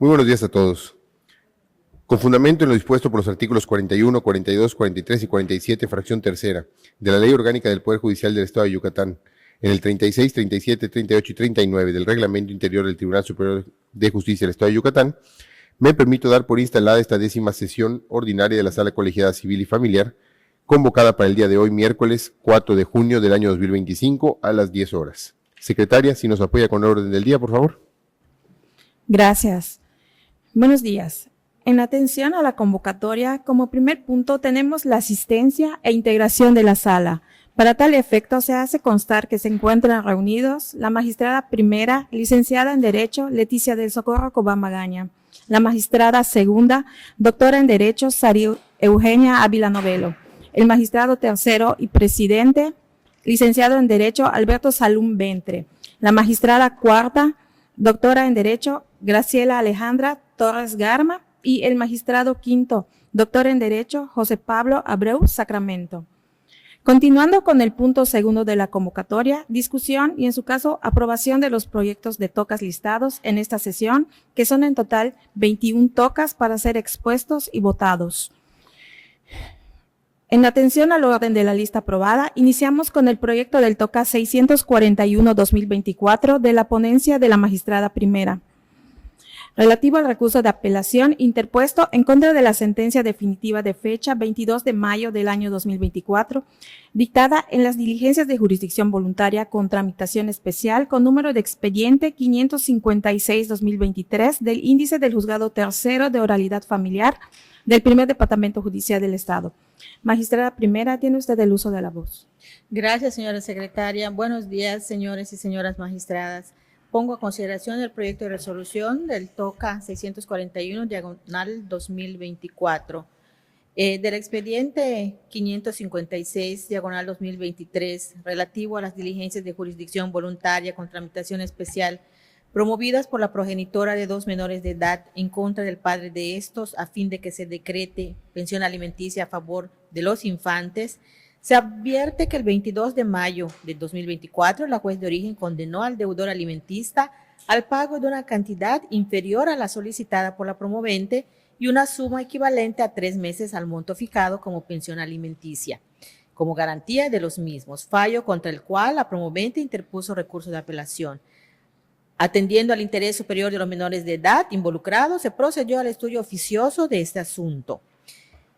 Muy buenos días a todos. Con fundamento en lo dispuesto por los artículos 41, 42, 43 y 47, fracción tercera, de la Ley Orgánica del Poder Judicial del Estado de Yucatán, en el 36, 37, 38 y 39 del Reglamento Interior del Tribunal Superior de Justicia del Estado de Yucatán, me permito dar por instalada esta 10ª sesión ordinaria de la Sala Colegiada Civil y Familiar, convocada para el día de hoy, miércoles 4 de junio del año 2025, a las 10 horas. Secretaria, si nos apoya con el orden del día, por favor. Gracias. Buenos días. En atención a la convocatoria, como primer punto tenemos la asistencia e integración de la sala. Para tal efecto, se hace constar que se encuentran reunidos la magistrada primera, licenciada en Derecho, Leticia del Socorro Cobán Magaña, la magistrada segunda, doctora en Derecho, Sari Eugenia Ávila Novelo, el magistrado tercero y presidente, licenciado en Derecho, Alberto Salum Ventre, la magistrada cuarta, doctora en Derecho, Graciela Alejandra Torres Garma, y el magistrado quinto, doctor en Derecho, José Pablo Abreu Sacramento. Continuando con el punto segundo de la convocatoria, discusión y en su caso aprobación de los proyectos de tocas listados en esta sesión, que son en total 21 tocas para ser expuestos y votados. En atención al orden de la lista aprobada, iniciamos con el proyecto del TOCA 641-2024 de la ponencia de la magistrada primera, relativo al recurso de apelación interpuesto en contra de la sentencia definitiva de fecha 22 de mayo del año 2024, dictada en las diligencias de jurisdicción voluntaria con tramitación especial con número de expediente 556-2023 del índice del juzgado tercero de oralidad familiar del primer departamento judicial del Estado. Magistrada primera, tiene usted el uso de la voz. Gracias, señora secretaria. Buenos días, señores y señoras magistradas. Pongo a consideración el proyecto de resolución del TOCA 641-2024, del expediente 556-2023, relativo a las diligencias de jurisdicción voluntaria con tramitación especial promovidas por la progenitora de 2 menores de edad en contra del padre de estos, a fin de que se decrete pensión alimenticia a favor de los infantes. Se advierte que el 22 de mayo de 2024, la juez de origen condenó al deudor alimentista al pago de una cantidad inferior a la solicitada por la promovente y una suma equivalente a 3 meses al monto fijado como pensión alimenticia, como garantía de los mismos, fallo contra el cual la promovente interpuso recurso de apelación. Atendiendo al interés superior de los menores de edad involucrados, se procedió al estudio oficioso de este asunto.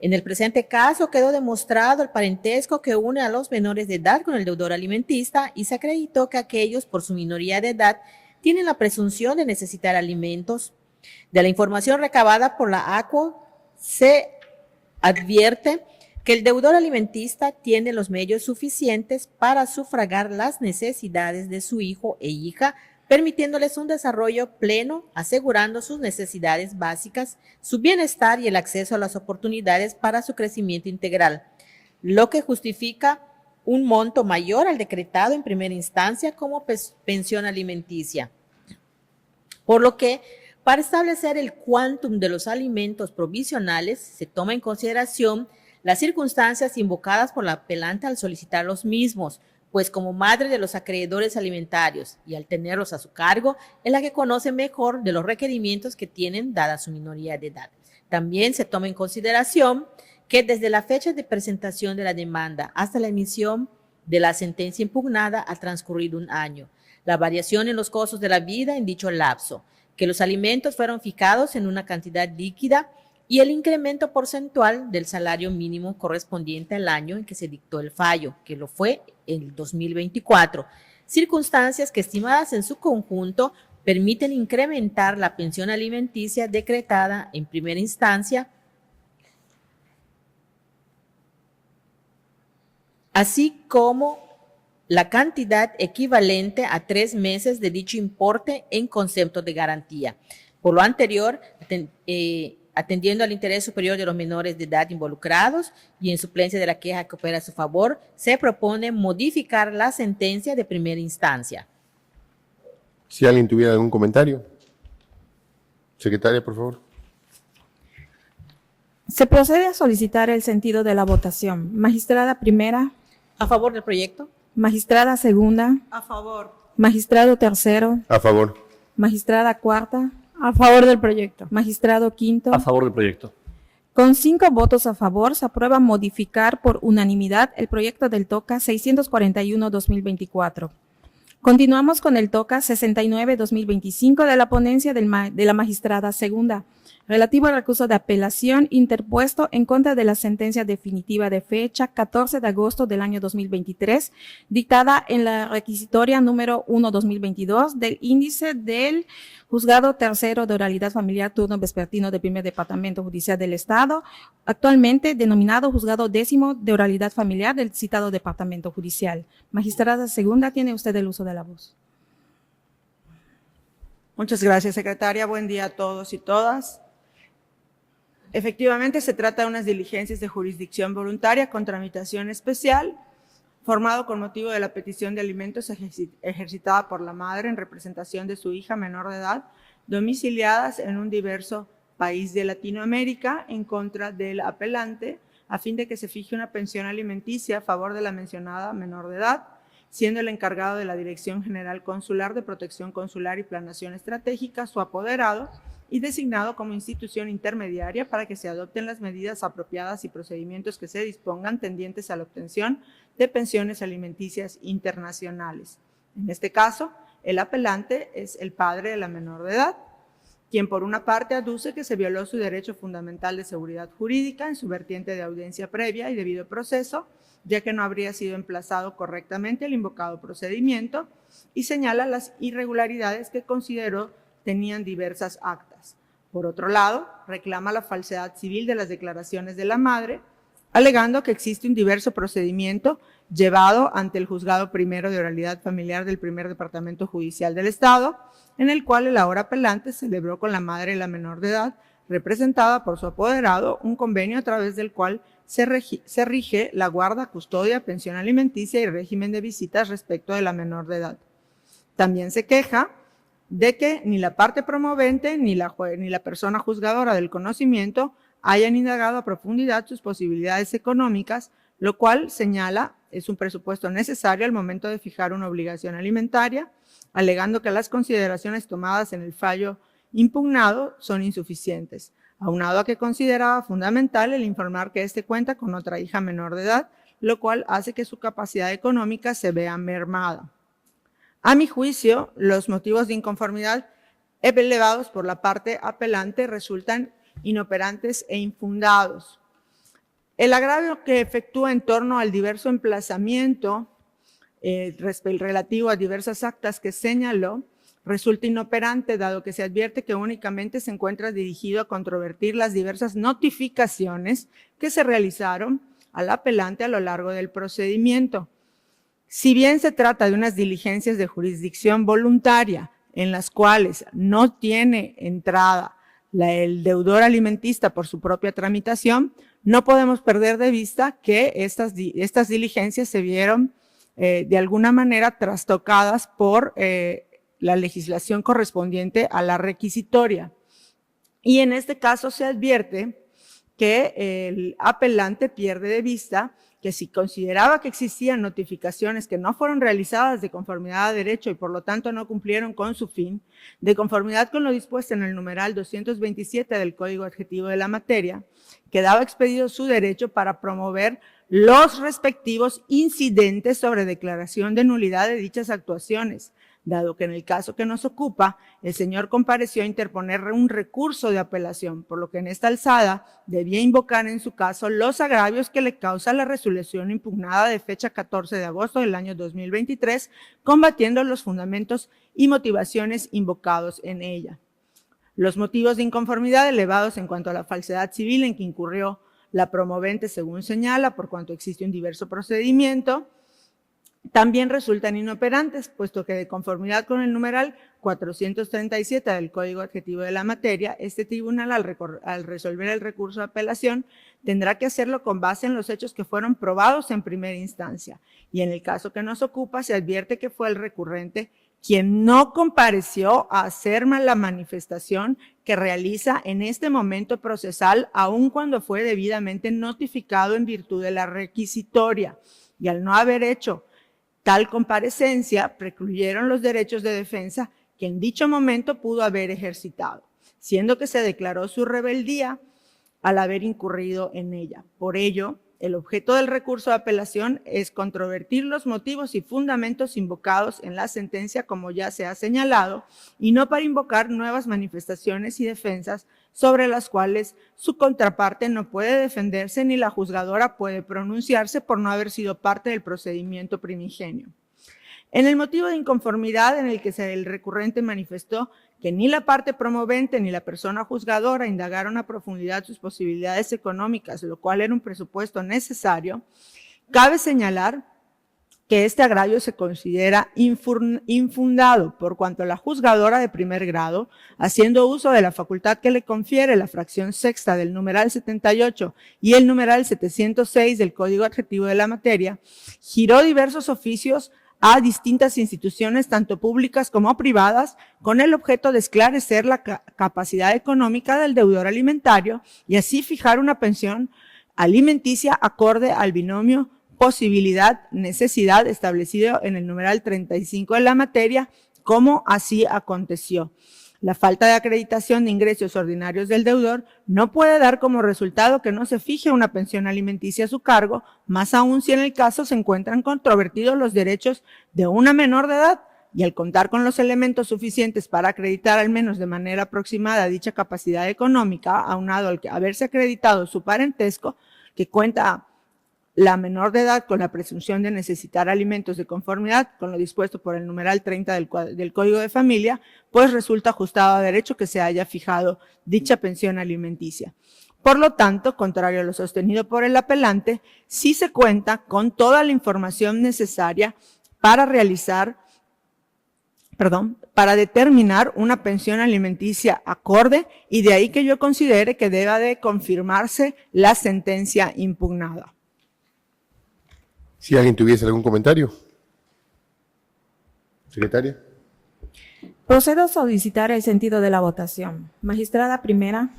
En el presente caso quedó demostrado el parentesco que une a los menores de edad con el deudor alimentista y se acreditó que aquellos, por su minoría de edad, tienen la presunción de necesitar alimentos. De la información recabada por la ACUO, se advierte que el deudor alimentista tiene los medios suficientes para sufragar las necesidades de su hijo e hija, permitiéndoles un desarrollo pleno, asegurando sus necesidades básicas, su bienestar y el acceso a las oportunidades para su crecimiento integral, lo que justifica un monto mayor al decretado en primera instancia como pensión alimenticia. Por lo que, para establecer el quantum de los alimentos provisionales, se toma en consideración las circunstancias invocadas por la apelante al solicitar los mismos, pues como madre de los acreedores alimentarios y al tenerlos a su cargo, es la que conoce mejor de los requerimientos que tienen dada su minoría de edad. También se toma en consideración que desde la fecha de presentación de la demanda hasta la emisión de la sentencia impugnada ha transcurrido 1 año. La variación en los costos de la vida en dicho lapso, que los alimentos fueron fijados en una cantidad líquida y el incremento porcentual del salario mínimo correspondiente al año en que se dictó el fallo, que lo fue el 2024, circunstancias que estimadas en su conjunto permiten incrementar la pensión alimenticia decretada en primera instancia, así como la cantidad equivalente a 3 meses de dicho importe en concepto de garantía. Por lo anterior, atendiendo al interés superior de los menores de edad involucrados y en suplencia de la queja que opera a su favor, se propone modificar la sentencia de primera instancia. Si alguien tuviera algún comentario. Secretaria, por favor. Se procede a solicitar el sentido de la votación. Magistrada primera. ¿A favor del proyecto? Magistrada segunda. A favor. Magistrado tercero. A favor. Magistrada cuarta. A favor del proyecto. Magistrado Quinto. A favor del proyecto. Con 5 votos a favor, se aprueba modificar por unanimidad el proyecto del TOCA 641-2024. Continuamos con el TOCA 69-2025 de la ponencia de la magistrada segunda, relativo al recurso de apelación interpuesto en contra de la sentencia definitiva de fecha 14 de agosto del año 2023, dictada en la requisitoria número 1-2022 del índice del Juzgado Tercero de Oralidad Familiar Turno Vespertino del Primer Departamento Judicial del Estado, actualmente denominado Juzgado Décimo de Oralidad Familiar del citado Departamento Judicial. Magistrada segunda, tiene usted el uso de la voz. Muchas gracias, secretaria. Buen día a todos y todas. Efectivamente, se trata de unas diligencias de jurisdicción voluntaria con tramitación especial, formado con motivo de la petición de alimentos ejercitada por la madre en representación de su hija menor de edad, domiciliadas en un diverso país de Latinoamérica, en contra del apelante, a fin de que se fije una pensión alimenticia a favor de la mencionada menor de edad, siendo el encargado de la Dirección General Consular de Protección Consular y Planeación Estratégica su apoderado, y designado como institución intermediaria para que se adopten las medidas apropiadas y procedimientos que se dispongan tendientes a la obtención de pensiones alimenticias internacionales. En este caso, el apelante es el padre de la menor de edad, quien por una parte aduce que se violó su derecho fundamental de seguridad jurídica en su vertiente de audiencia previa y debido proceso, ya que no habría sido emplazado correctamente el invocado procedimiento, y señala las irregularidades que consideró tenían diversas actas. Por otro lado, reclama la falsedad civil de las declaraciones de la madre, alegando que existe un diverso procedimiento llevado ante el Juzgado Primero de Oralidad Familiar del Primer Departamento Judicial del Estado, en el cual el ahora apelante celebró con la madre de la menor de edad, representada por su apoderado, un convenio a través del cual se rige la guarda, custodia, pensión alimenticia y régimen de visitas respecto de la menor de edad. También se queja de que ni la parte promovente ni la persona juzgadora del conocimiento hayan indagado a profundidad sus posibilidades económicas, lo cual señala es un presupuesto necesario al momento de fijar una obligación alimentaria, alegando que las consideraciones tomadas en el fallo impugnado son insuficientes, aunado a que consideraba fundamental el informar que éste cuenta con otra hija menor de edad, lo cual hace que su capacidad económica se vea mermada. A mi juicio, los motivos de inconformidad elevados por la parte apelante resultan inoperantes e infundados. El agravio que efectúa en torno al diverso emplazamiento relativo a diversas actas que señaló resulta inoperante, dado que se advierte que únicamente se encuentra dirigido a controvertir las diversas notificaciones que se realizaron al apelante a lo largo del procedimiento. Si bien se trata de unas diligencias de jurisdicción voluntaria en las cuales no tiene entrada el deudor alimentista por su propia tramitación, no podemos perder de vista que estas diligencias se vieron de alguna manera trastocadas por la legislación correspondiente a la requisitoria. Y en este caso se advierte que el apelante pierde de vista que si consideraba que existían notificaciones que no fueron realizadas de conformidad a derecho y por lo tanto no cumplieron con su fin, de conformidad con lo dispuesto en el numeral 227 del Código Adjetivo de la materia, quedaba expedido su derecho para promover los respectivos incidentes sobre declaración de nulidad de dichas actuaciones, dado que en el caso que nos ocupa, el señor compareció a interponer un recurso de apelación, por lo que en esta alzada debía invocar en su caso los agravios que le causa la resolución impugnada de fecha 14 de agosto del año 2023, combatiendo los fundamentos y motivaciones invocados en ella. Los motivos de inconformidad elevados en cuanto a la falsedad civil en que incurrió la promovente, según señala, por cuanto existe un diverso procedimiento, también resultan inoperantes, puesto que de conformidad con el numeral 437 del Código Adjetivo de la materia, este tribunal al resolver el recurso de apelación tendrá que hacerlo con base en los hechos que fueron probados en primera instancia, y en el caso que nos ocupa se advierte que fue el recurrente quien no compareció a hacer la manifestación que realiza en este momento procesal, aun cuando fue debidamente notificado en virtud de la requisitoria, y al no haber hecho tal comparecencia, precluyeron los derechos de defensa que en dicho momento pudo haber ejercitado. siendo que se declaró su rebeldía al haber incurrido en ella. Por ello, el objeto del recurso de apelación es controvertir los motivos y fundamentos invocados en la sentencia, como ya se ha señalado, y no para invocar nuevas manifestaciones y defensas sobre las cuales su contraparte no puede defenderse ni la juzgadora puede pronunciarse por no haber sido parte del procedimiento primigenio. En el motivo de inconformidad en el que el recurrente manifestó que ni la parte promovente ni la persona juzgadora indagaron a profundidad sus posibilidades económicas, lo cual era un presupuesto necesario, cabe señalar que este agravio se considera infundado por cuanto la juzgadora de primer grado, haciendo uso de la facultad que le confiere la fracción sexta del numeral 78 y el numeral 706 del Código Adjetivo de la materia, giró diversos oficios a distintas instituciones, tanto públicas como privadas, con el objeto de esclarecer la capacidad económica del deudor alimentario y así fijar una pensión alimenticia acorde al binomio posibilidad-necesidad establecido en el numeral 35 de la materia, como así aconteció. La falta de acreditación de ingresos ordinarios del deudor no puede dar como resultado que no se fije una pensión alimenticia a su cargo, más aún si en el caso se encuentran controvertidos los derechos de una menor de edad, y al contar con los elementos suficientes para acreditar al menos de manera aproximada dicha capacidad económica, aunado al que haberse acreditado su parentesco, que cuenta la menor de edad con la presunción de necesitar alimentos de conformidad con lo dispuesto por el numeral 30 del Código de Familia, pues resulta ajustado a derecho que se haya fijado dicha pensión alimenticia. Por lo tanto, contrario a lo sostenido por el apelante, sí se cuenta con toda la información necesaria para determinar una pensión alimenticia acorde, y de ahí que yo considere que deba de confirmarse la sentencia impugnada. Si alguien tuviese algún comentario. Secretaria. Procedo a solicitar el sentido de la votación. Magistrada primera.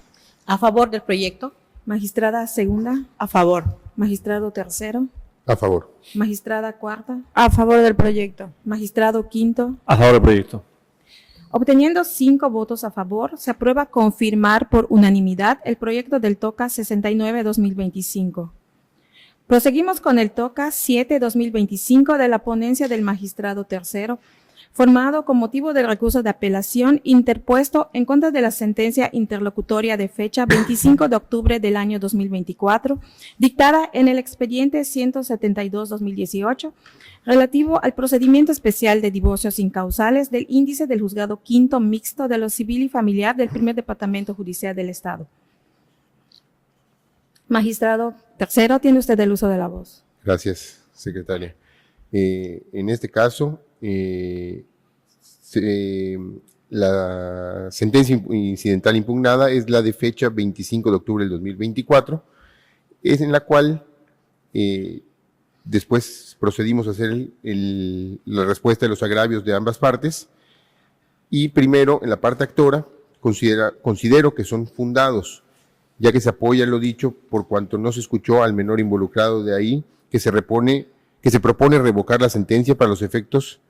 A favor del proyecto. Magistrada segunda. A favor. Magistrado tercero. A favor. Magistrada cuarta. A favor del proyecto. Magistrado quinto. A favor del proyecto. Obteniendo 5 votos a favor, se aprueba confirmar por unanimidad el proyecto del TOCA 69-2025. Proseguimos con el TOCA 7-2025 de la ponencia del magistrado tercero, formado con motivo del recurso de apelación interpuesto en contra de la sentencia interlocutoria de fecha 25 de octubre del año 2024, dictada en el expediente 172-2018, relativo al procedimiento especial de divorcios incausales del índice del juzgado quinto mixto de lo civil y familiar del primer departamento judicial del Estado. Magistrado tercero, tiene usted el uso de la voz. Gracias, secretaria. En este caso, la sentencia incidental impugnada es la de fecha 25 de octubre del 2024, es en la cual después procedimos a hacer la respuesta de los agravios de ambas partes, y primero, en la parte actora, considero que son fundados, ya que se apoya en lo dicho por cuanto no se escuchó al menor involucrado, de ahí que se propone revocar la sentencia para los efectos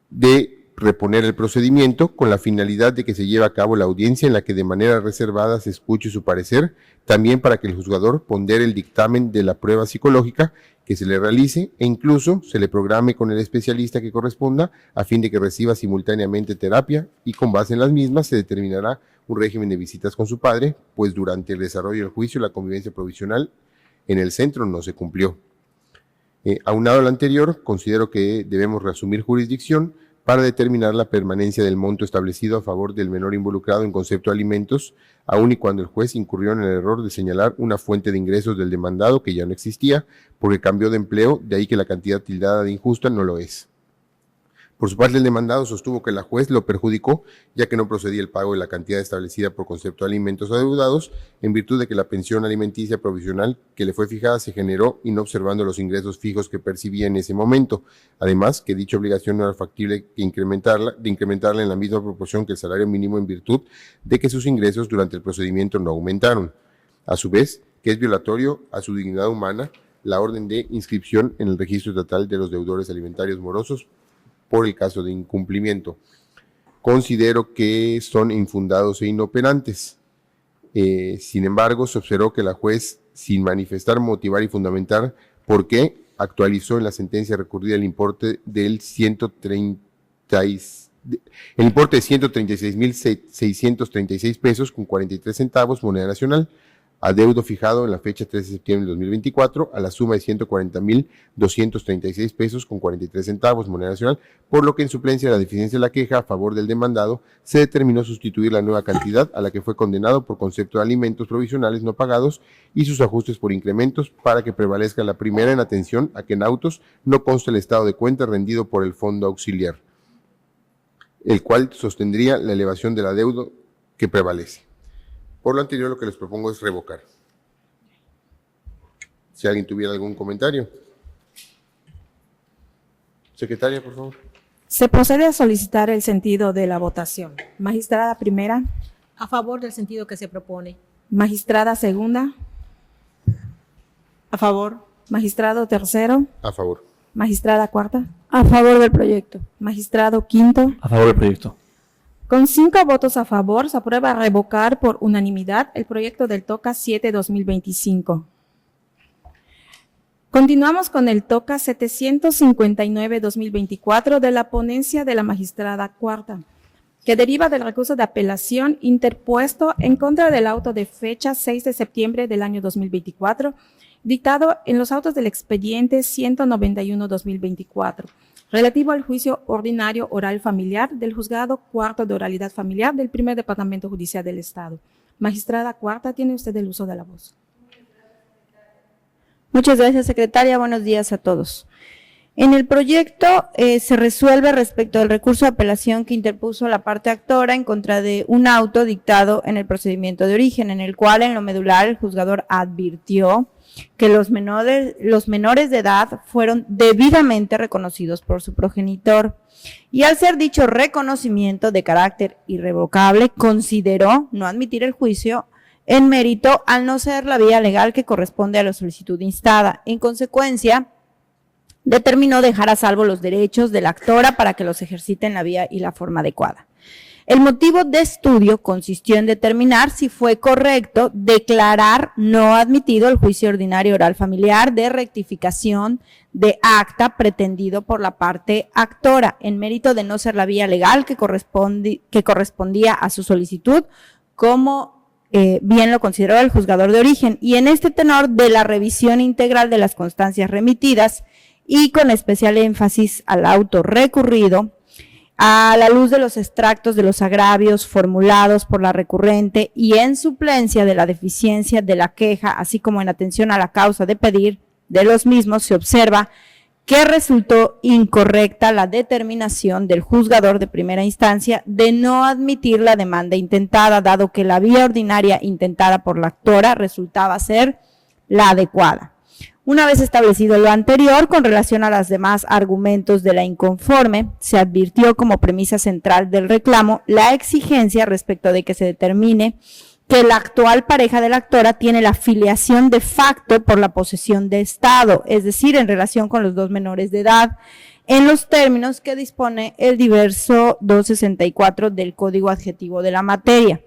de reponer el procedimiento con la finalidad de que se lleve a cabo la audiencia en la que de manera reservada se escuche su parecer, también para que el juzgador pondere el dictamen de la prueba psicológica que se le realice e incluso se le programe con el especialista que corresponda a fin de que reciba simultáneamente terapia, y con base en las mismas se determinará un régimen de visitas con su padre, pues durante el desarrollo del juicio la convivencia provisional en el centro no se cumplió. Aunado a lo anterior, considero que debemos reasumir jurisdicción para determinar la permanencia del monto establecido a favor del menor involucrado en concepto de alimentos, aun y cuando el juez incurrió en el error de señalar una fuente de ingresos del demandado que ya no existía, porque cambió de empleo, de ahí que la cantidad tildada de injusta no lo es. Por su parte, el demandado sostuvo que la juez lo perjudicó, ya que no procedía el pago de la cantidad establecida por concepto de alimentos adeudados, en virtud de que la pensión alimenticia provisional que le fue fijada se generó y no observando los ingresos fijos que percibía en ese momento. Además, que dicha obligación no era factible de incrementarla en la misma proporción que el salario mínimo, en virtud de que sus ingresos durante el procedimiento no aumentaron. A su vez, que es violatorio a su dignidad humana la orden de inscripción en el registro estatal de los deudores alimentarios morosos por el caso de incumplimiento. considero que son infundados e inoperantes. Sin embargo, se observó que la juez, sin manifestar, motivar y fundamentar por qué, actualizó en la sentencia recurrida el importe de 136.636 pesos con 43 centavos moneda nacional, adeudo fijado en la fecha 13 de septiembre de 2024 a la suma de 140.236 pesos con 43 centavos moneda nacional, por lo que en suplencia de la deficiencia de la queja a favor del demandado se determinó sustituir la nueva cantidad a la que fue condenado por concepto de alimentos provisionales no pagados y sus ajustes por incrementos para que prevalezca la primera en atención a que en autos no conste el estado de cuenta rendido por el fondo auxiliar, el cual sostendría la elevación del adeudo que prevalece. Por lo anterior, lo que les propongo es revocar. Si alguien tuviera algún comentario. Secretaria, por favor. Se procede a solicitar el sentido de la votación. Magistrada primera, A favor del sentido que se propone. magistrada segunda, A favor. magistrado tercero, A favor. magistrada cuarta, A favor del proyecto. magistrado quinto. A favor del proyecto. Con 5 votos a favor, se aprueba revocar por unanimidad el proyecto del TOCA 7-2025. Continuamos con el TOCA 759-2024 de la ponencia de la magistrada cuarta, que deriva del recurso de apelación interpuesto en contra del auto de fecha 6 de septiembre del año 2024, dictado en los autos del expediente 191-2024. Relativo al juicio ordinario oral familiar del Juzgado Cuarto de Oralidad Familiar del Primer Departamento Judicial del Estado. Magistrada cuarta, tiene usted el uso de la voz. Muchas gracias, secretaria. Buenos días a todos. En el proyecto se resuelve respecto al recurso de apelación que interpuso la parte actora en contra de un auto dictado en el procedimiento de origen, en el cual en lo medular el juzgador advirtió que los menores de edad fueron debidamente reconocidos por su progenitor. Y al ser dicho reconocimiento de carácter irrevocable, consideró no admitir el juicio en mérito al no ser la vía legal que corresponde a la solicitud instada. En consecuencia, determinó dejar a salvo los derechos de la actora para que los ejercite en la vía y la forma adecuada. El motivo de estudio consistió en determinar si fue correcto declarar no admitido el juicio ordinario oral familiar de rectificación de acta pretendido por la parte actora, en mérito de no ser la vía legal que correspondía a su solicitud, como bien lo consideró el juzgador de origen, y en este tenor de la revisión integral de las constancias remitidas y con especial énfasis al auto recurrido, a la luz de los extractos de los agravios formulados por la recurrente y en suplencia de la deficiencia de la queja, así como en atención a la causa de pedir de los mismos, se observa que resultó incorrecta la determinación del juzgador de primera instancia de no admitir la demanda intentada, dado que la vía ordinaria intentada por la actora resultaba ser la adecuada. Una vez establecido lo anterior, con relación a los demás argumentos de la inconforme, se advirtió como premisa central del reclamo la exigencia respecto de que se determine que la actual pareja de la actora tiene la filiación de facto por la posesión de Estado, es decir, en relación con los dos menores de edad, en los términos que dispone el diverso 264 del Código Adjetivo de la materia.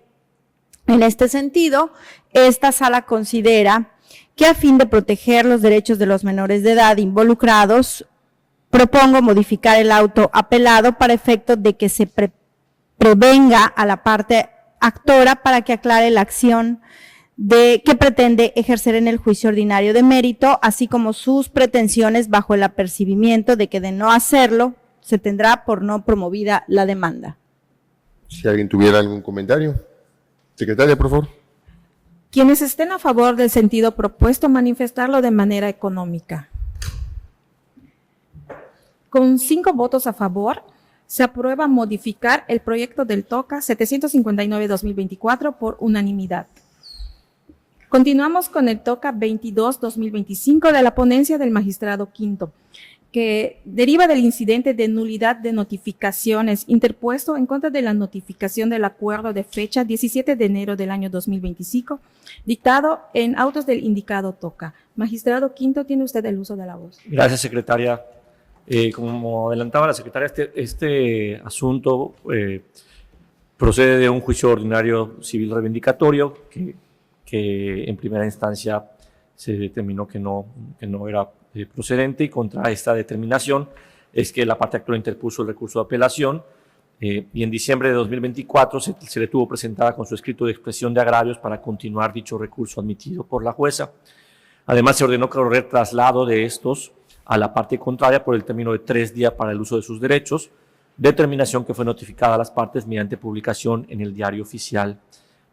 En este sentido, esta sala considera que a fin de proteger los derechos de los menores de edad involucrados, propongo modificar el auto apelado para efecto de que se prevenga a la parte actora para que aclare la acción que pretende ejercer en el juicio ordinario de mérito, así como sus pretensiones bajo el apercibimiento de que de no hacerlo se tendrá por no promovida la demanda. Si alguien tuviera algún comentario. Secretaria, por favor. Quienes estén a favor del sentido propuesto, manifestarlo de manera económica. Con 5 votos a favor, se aprueba modificar el proyecto del TOCA 759-2024 por unanimidad. Continuamos con el TOCA 22-2025 de la ponencia del magistrado quinto, que deriva del incidente de nulidad de notificaciones interpuesto en contra de la notificación del acuerdo de fecha 17 de enero del año 2025, dictado en autos del indicado TOCA. Magistrado quinto, tiene usted el uso de la voz. Gracias, secretaria. Como adelantaba la secretaria, este asunto Procede de un juicio ordinario civil reivindicatorio que en primera instancia se determinó que no era procedente, y contra esta determinación es que la parte actora interpuso el recurso de apelación, y en diciembre de 2024 se le tuvo presentada con su escrito de expresión de agravios para continuar dicho recurso admitido por la jueza. Además, se ordenó correr traslado de estos a la parte contraria por el término de 3 días para el uso de sus derechos, determinación que fue notificada a las partes mediante publicación en el Diario Oficial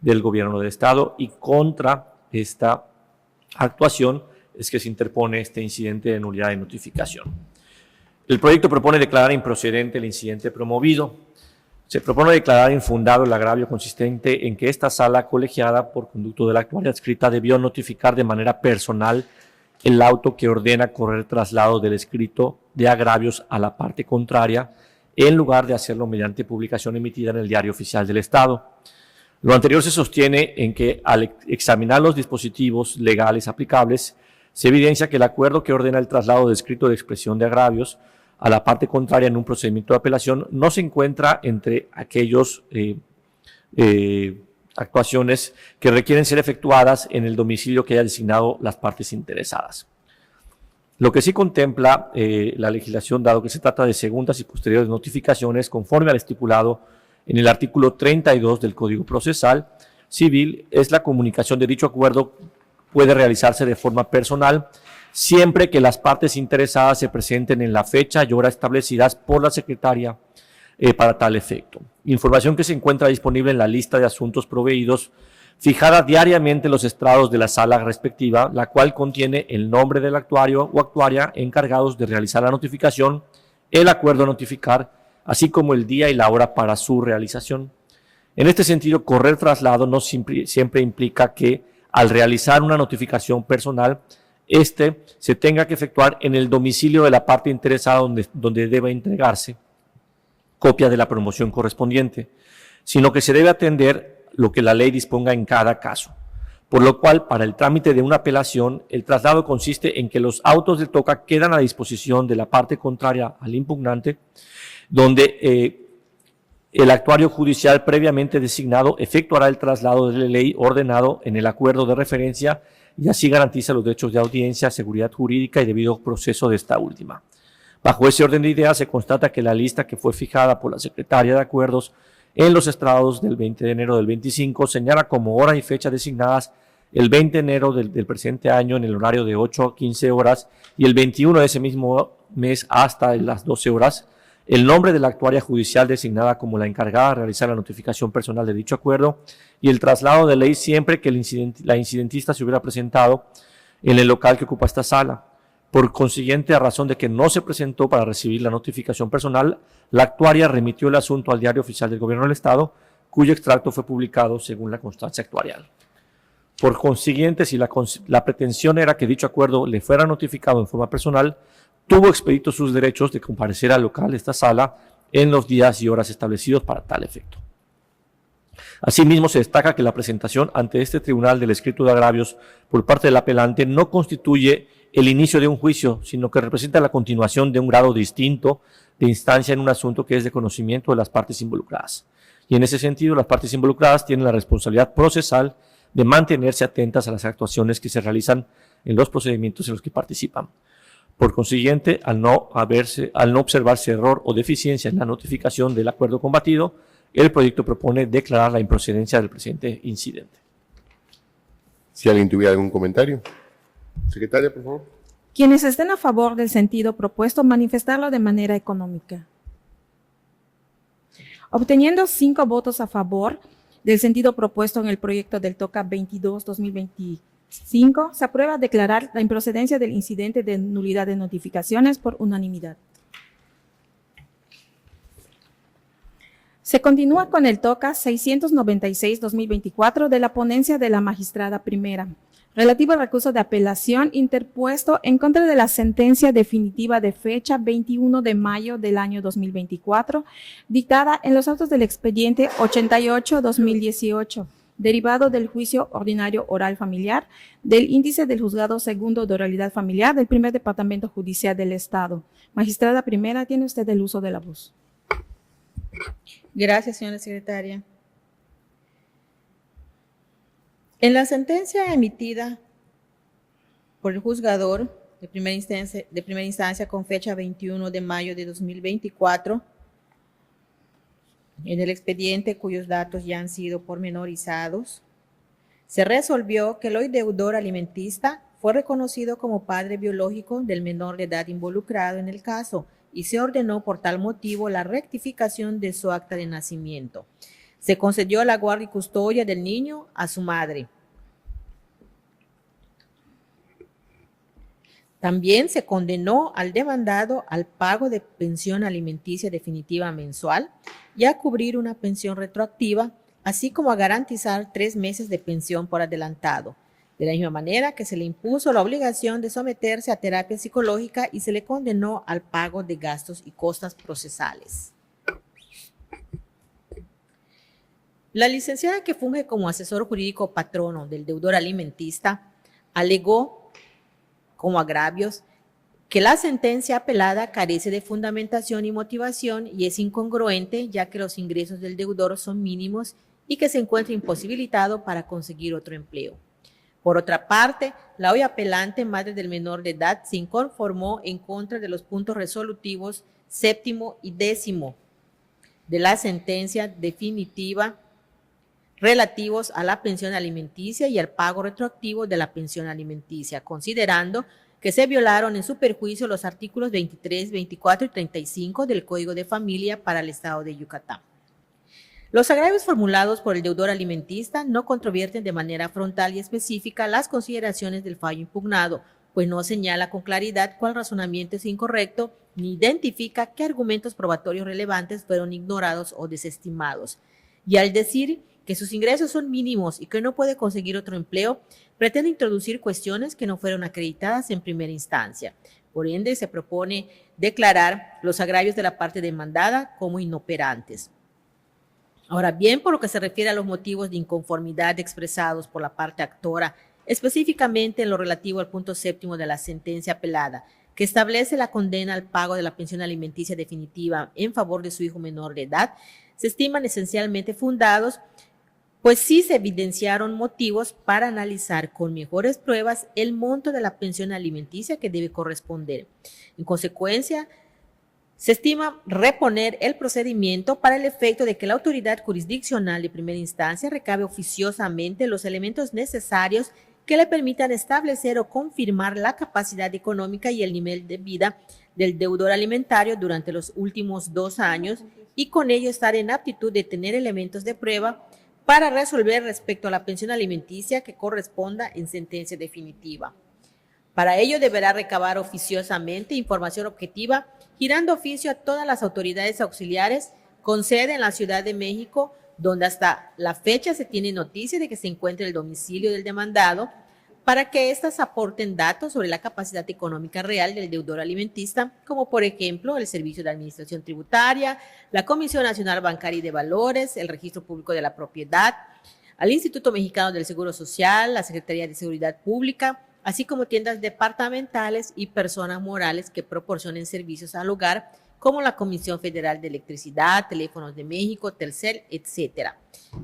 del Gobierno del Estado, y contra esta actuación es que se interpone este incidente de nulidad de notificación. El proyecto propone declarar improcedente el incidente promovido. Se propone declarar infundado el agravio consistente en que esta sala colegiada, por conducto de la actuaria adscrita, debió notificar de manera personal el auto que ordena correr traslado del escrito de agravios a la parte contraria, en lugar de hacerlo mediante publicación emitida en el Diario Oficial del Estado. Lo anterior se sostiene en que, al examinar los dispositivos legales aplicables, se evidencia que el acuerdo que ordena el traslado de escrito de expresión de agravios a la parte contraria en un procedimiento de apelación no se encuentra entre aquellos actuaciones que requieren ser efectuadas en el domicilio que haya designado las partes interesadas. Lo que sí contempla la legislación, dado que se trata de segundas y posteriores notificaciones, conforme al estipulado en el artículo 32 del Código Procesal Civil, es la comunicación de dicho acuerdo puede realizarse de forma personal, siempre que las partes interesadas se presenten en la fecha y hora establecidas por la secretaria para tal efecto. Información que se encuentra disponible en la lista de asuntos proveídos, fijada diariamente en los estrados de la sala respectiva, la cual contiene el nombre del actuario o actuaria encargados de realizar la notificación, el acuerdo a notificar, así como el día y la hora para su realización. En este sentido, correr traslado no siempre implica que, al realizar una notificación personal, se tenga que efectuar en el domicilio de la parte interesada donde debe entregarse copia de la promoción correspondiente, sino que se debe atender lo que la ley disponga en cada caso. Por lo cual, para el trámite de una apelación, el traslado consiste en que los autos de TOCA quedan a disposición de la parte contraria al impugnante, donde el actuario judicial previamente designado efectuará el traslado de la ley ordenado en el acuerdo de referencia, y así garantiza los derechos de audiencia, seguridad jurídica y debido proceso de esta última. Bajo ese orden de ideas, se constata que la lista que fue fijada por la Secretaría de Acuerdos en los estrados del 20 de enero del 25 señala como hora y fecha designadas el 20 de enero del presente año en el horario de 8 a 15 horas y el 21 de ese mismo mes hasta las 12 horas, el nombre de la actuaria judicial designada como la encargada de realizar la notificación personal de dicho acuerdo y el traslado de ley siempre que la incidentista se hubiera presentado en el local que ocupa esta sala. Por consiguiente, a razón de que no se presentó para recibir la notificación personal, la actuaria remitió el asunto al Diario Oficial del Gobierno del Estado, cuyo extracto fue publicado según la constancia actuarial. Por consiguiente, si la pretensión era que dicho acuerdo le fuera notificado en forma personal, tuvo expedito sus derechos de comparecer al local de esta sala en los días y horas establecidos para tal efecto. Asimismo, se destaca que la presentación ante este tribunal del escrito de agravios por parte del apelante no constituye el inicio de un juicio, sino que representa la continuación de un grado distinto de instancia en un asunto que es de conocimiento de las partes involucradas. Y en ese sentido, las partes involucradas tienen la responsabilidad procesal de mantenerse atentas a las actuaciones que se realizan en los procedimientos en los que participan. Por consiguiente, al no observarse error o deficiencia en la notificación del acuerdo combatido, el proyecto propone declarar la improcedencia del presente incidente. Si alguien tuviera algún comentario. Secretaria, por favor. Quienes estén a favor del sentido propuesto, manifestarlo de manera económica. Obteniendo 5 votos a favor del sentido propuesto en el proyecto del TOCA 22-2025, se aprueba declarar la improcedencia del incidente de nulidad de notificaciones por unanimidad. Se continúa con el TOCA 696-2024 de la ponencia de la magistrada primera, relativo al recurso de apelación interpuesto en contra de la sentencia definitiva de fecha 21 de mayo del año 2024, dictada en los autos del expediente 88-2018, derivado del juicio ordinario oral familiar del índice del juzgado segundo de oralidad familiar del primer departamento judicial del Estado. Magistrada primera, tiene usted el uso de la voz. Gracias, señora secretaria. En la sentencia emitida por el juzgador de primera instancia con fecha 21 de mayo de 2024, en el expediente cuyos datos ya han sido pormenorizados, se resolvió que el hoy deudor alimentista fue reconocido como padre biológico del menor de edad involucrado en el caso y se ordenó por tal motivo la rectificación de su acta de nacimiento. Se concedió la guardia y custodia del niño a su madre. También se condenó al demandado al pago de pensión alimenticia definitiva mensual y a cubrir una pensión retroactiva, así como a garantizar 3 meses de pensión por adelantado, de la misma manera que se le impuso la obligación de someterse a terapia psicológica y se le condenó al pago de gastos y costas procesales. La licenciada que funge como asesor jurídico patrono del deudor alimentista alegó como agravios que la sentencia apelada carece de fundamentación y motivación y es incongruente ya que los ingresos del deudor son mínimos y que se encuentra imposibilitado para conseguir otro empleo. Por otra parte, la hoy apelante, madre del menor de edad, se inconformó en contra de los puntos resolutivos 7º y 10º de la sentencia definitiva relativos a la pensión alimenticia y al pago retroactivo de la pensión alimenticia, considerando que se violaron en su perjuicio los artículos 23, 24 y 35 del Código de Familia para el Estado de Yucatán. Los agravios formulados por el deudor alimentista no controvierten de manera frontal y específica las consideraciones del fallo impugnado, pues no señala con claridad cuál razonamiento es incorrecto ni identifica qué argumentos probatorios relevantes fueron ignorados o desestimados. Y al decir que sus ingresos son mínimos y que no puede conseguir otro empleo, pretende introducir cuestiones que no fueron acreditadas en primera instancia. Por ende, se propone declarar los agravios de la parte demandada como inoperantes. Ahora bien, por lo que se refiere a los motivos de inconformidad expresados por la parte actora, específicamente en lo relativo al punto 7º de la sentencia apelada, que establece la condena al pago de la pensión alimenticia definitiva en favor de su hijo menor de edad, se estiman esencialmente fundados, pues sí se evidenciaron motivos para analizar con mejores pruebas el monto de la pensión alimenticia que debe corresponder. En consecuencia, se estima reponer el procedimiento para el efecto de que la autoridad jurisdiccional de primera instancia recabe oficiosamente los elementos necesarios que le permitan establecer o confirmar la capacidad económica y el nivel de vida del deudor alimentario durante los últimos 2 años y con ello estar en aptitud de tener elementos de prueba para resolver respecto a la pensión alimenticia que corresponda en sentencia definitiva. Para ello deberá recabar oficiosamente información objetiva, girando oficio a todas las autoridades auxiliares con sede en la Ciudad de México, donde hasta la fecha se tiene noticia de que se encuentra el domicilio del demandado, para que éstas aporten datos sobre la capacidad económica real del deudor alimentista, como por ejemplo el Servicio de Administración Tributaria, la Comisión Nacional Bancaria y de Valores, el Registro Público de la Propiedad, al Instituto Mexicano del Seguro Social, la Secretaría de Seguridad Pública, así como tiendas departamentales y personas morales que proporcionen servicios al hogar, como la Comisión Federal de Electricidad, Teléfonos de México, Telcel, etc.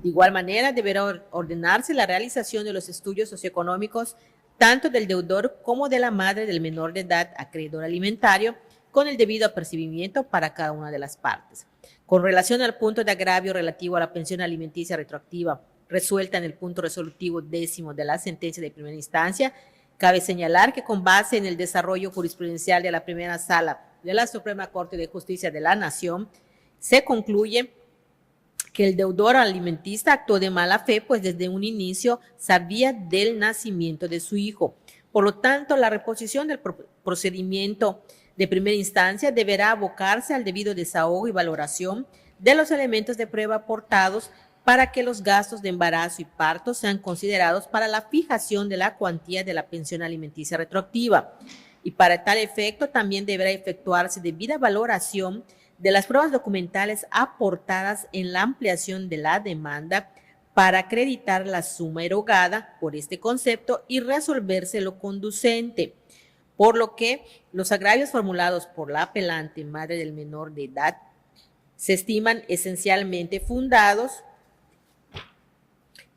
De igual manera, deberá ordenarse la realización de los estudios socioeconómicos tanto del deudor como de la madre del menor de edad acreedor alimentario, con el debido apercibimiento para cada una de las partes. Con relación al punto de agravio relativo a la pensión alimenticia retroactiva, resuelta en el punto resolutivo 10º de la sentencia de primera instancia, cabe señalar que con base en el desarrollo jurisprudencial de la primera sala de la Suprema Corte de Justicia de la Nación, se concluye que el deudor alimentista actuó de mala fe, pues desde un inicio sabía del nacimiento de su hijo. Por lo tanto, la reposición del procedimiento de primera instancia deberá abocarse al debido desahogo y valoración de los elementos de prueba aportados para que los gastos de embarazo y parto sean considerados para la fijación de la cuantía de la pensión alimenticia retroactiva. Y para tal efecto también deberá efectuarse debida valoración de las pruebas documentales aportadas en la ampliación de la demanda para acreditar la suma erogada por este concepto y resolverse lo conducente, por lo que los agravios formulados por la apelante madre del menor de edad se estiman esencialmente fundados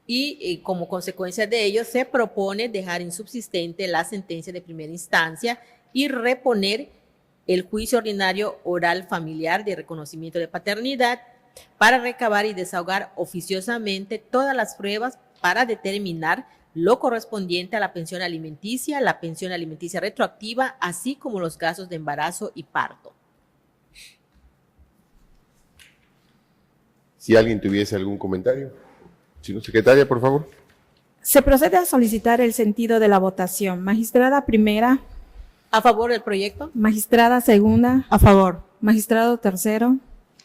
y como consecuencia de ello se propone dejar insubsistente la sentencia de primera instancia y reponer el juicio ordinario oral familiar de reconocimiento de paternidad para recabar y desahogar oficiosamente todas las pruebas para determinar lo correspondiente a la pensión alimenticia retroactiva, así como los casos de embarazo y parto. Si alguien tuviese algún comentario. Señora secretaria, por favor. Se procede a solicitar el sentido de la votación. Magistrada primera, ¿A favor del proyecto? magistrada segunda, A favor. magistrado tercero,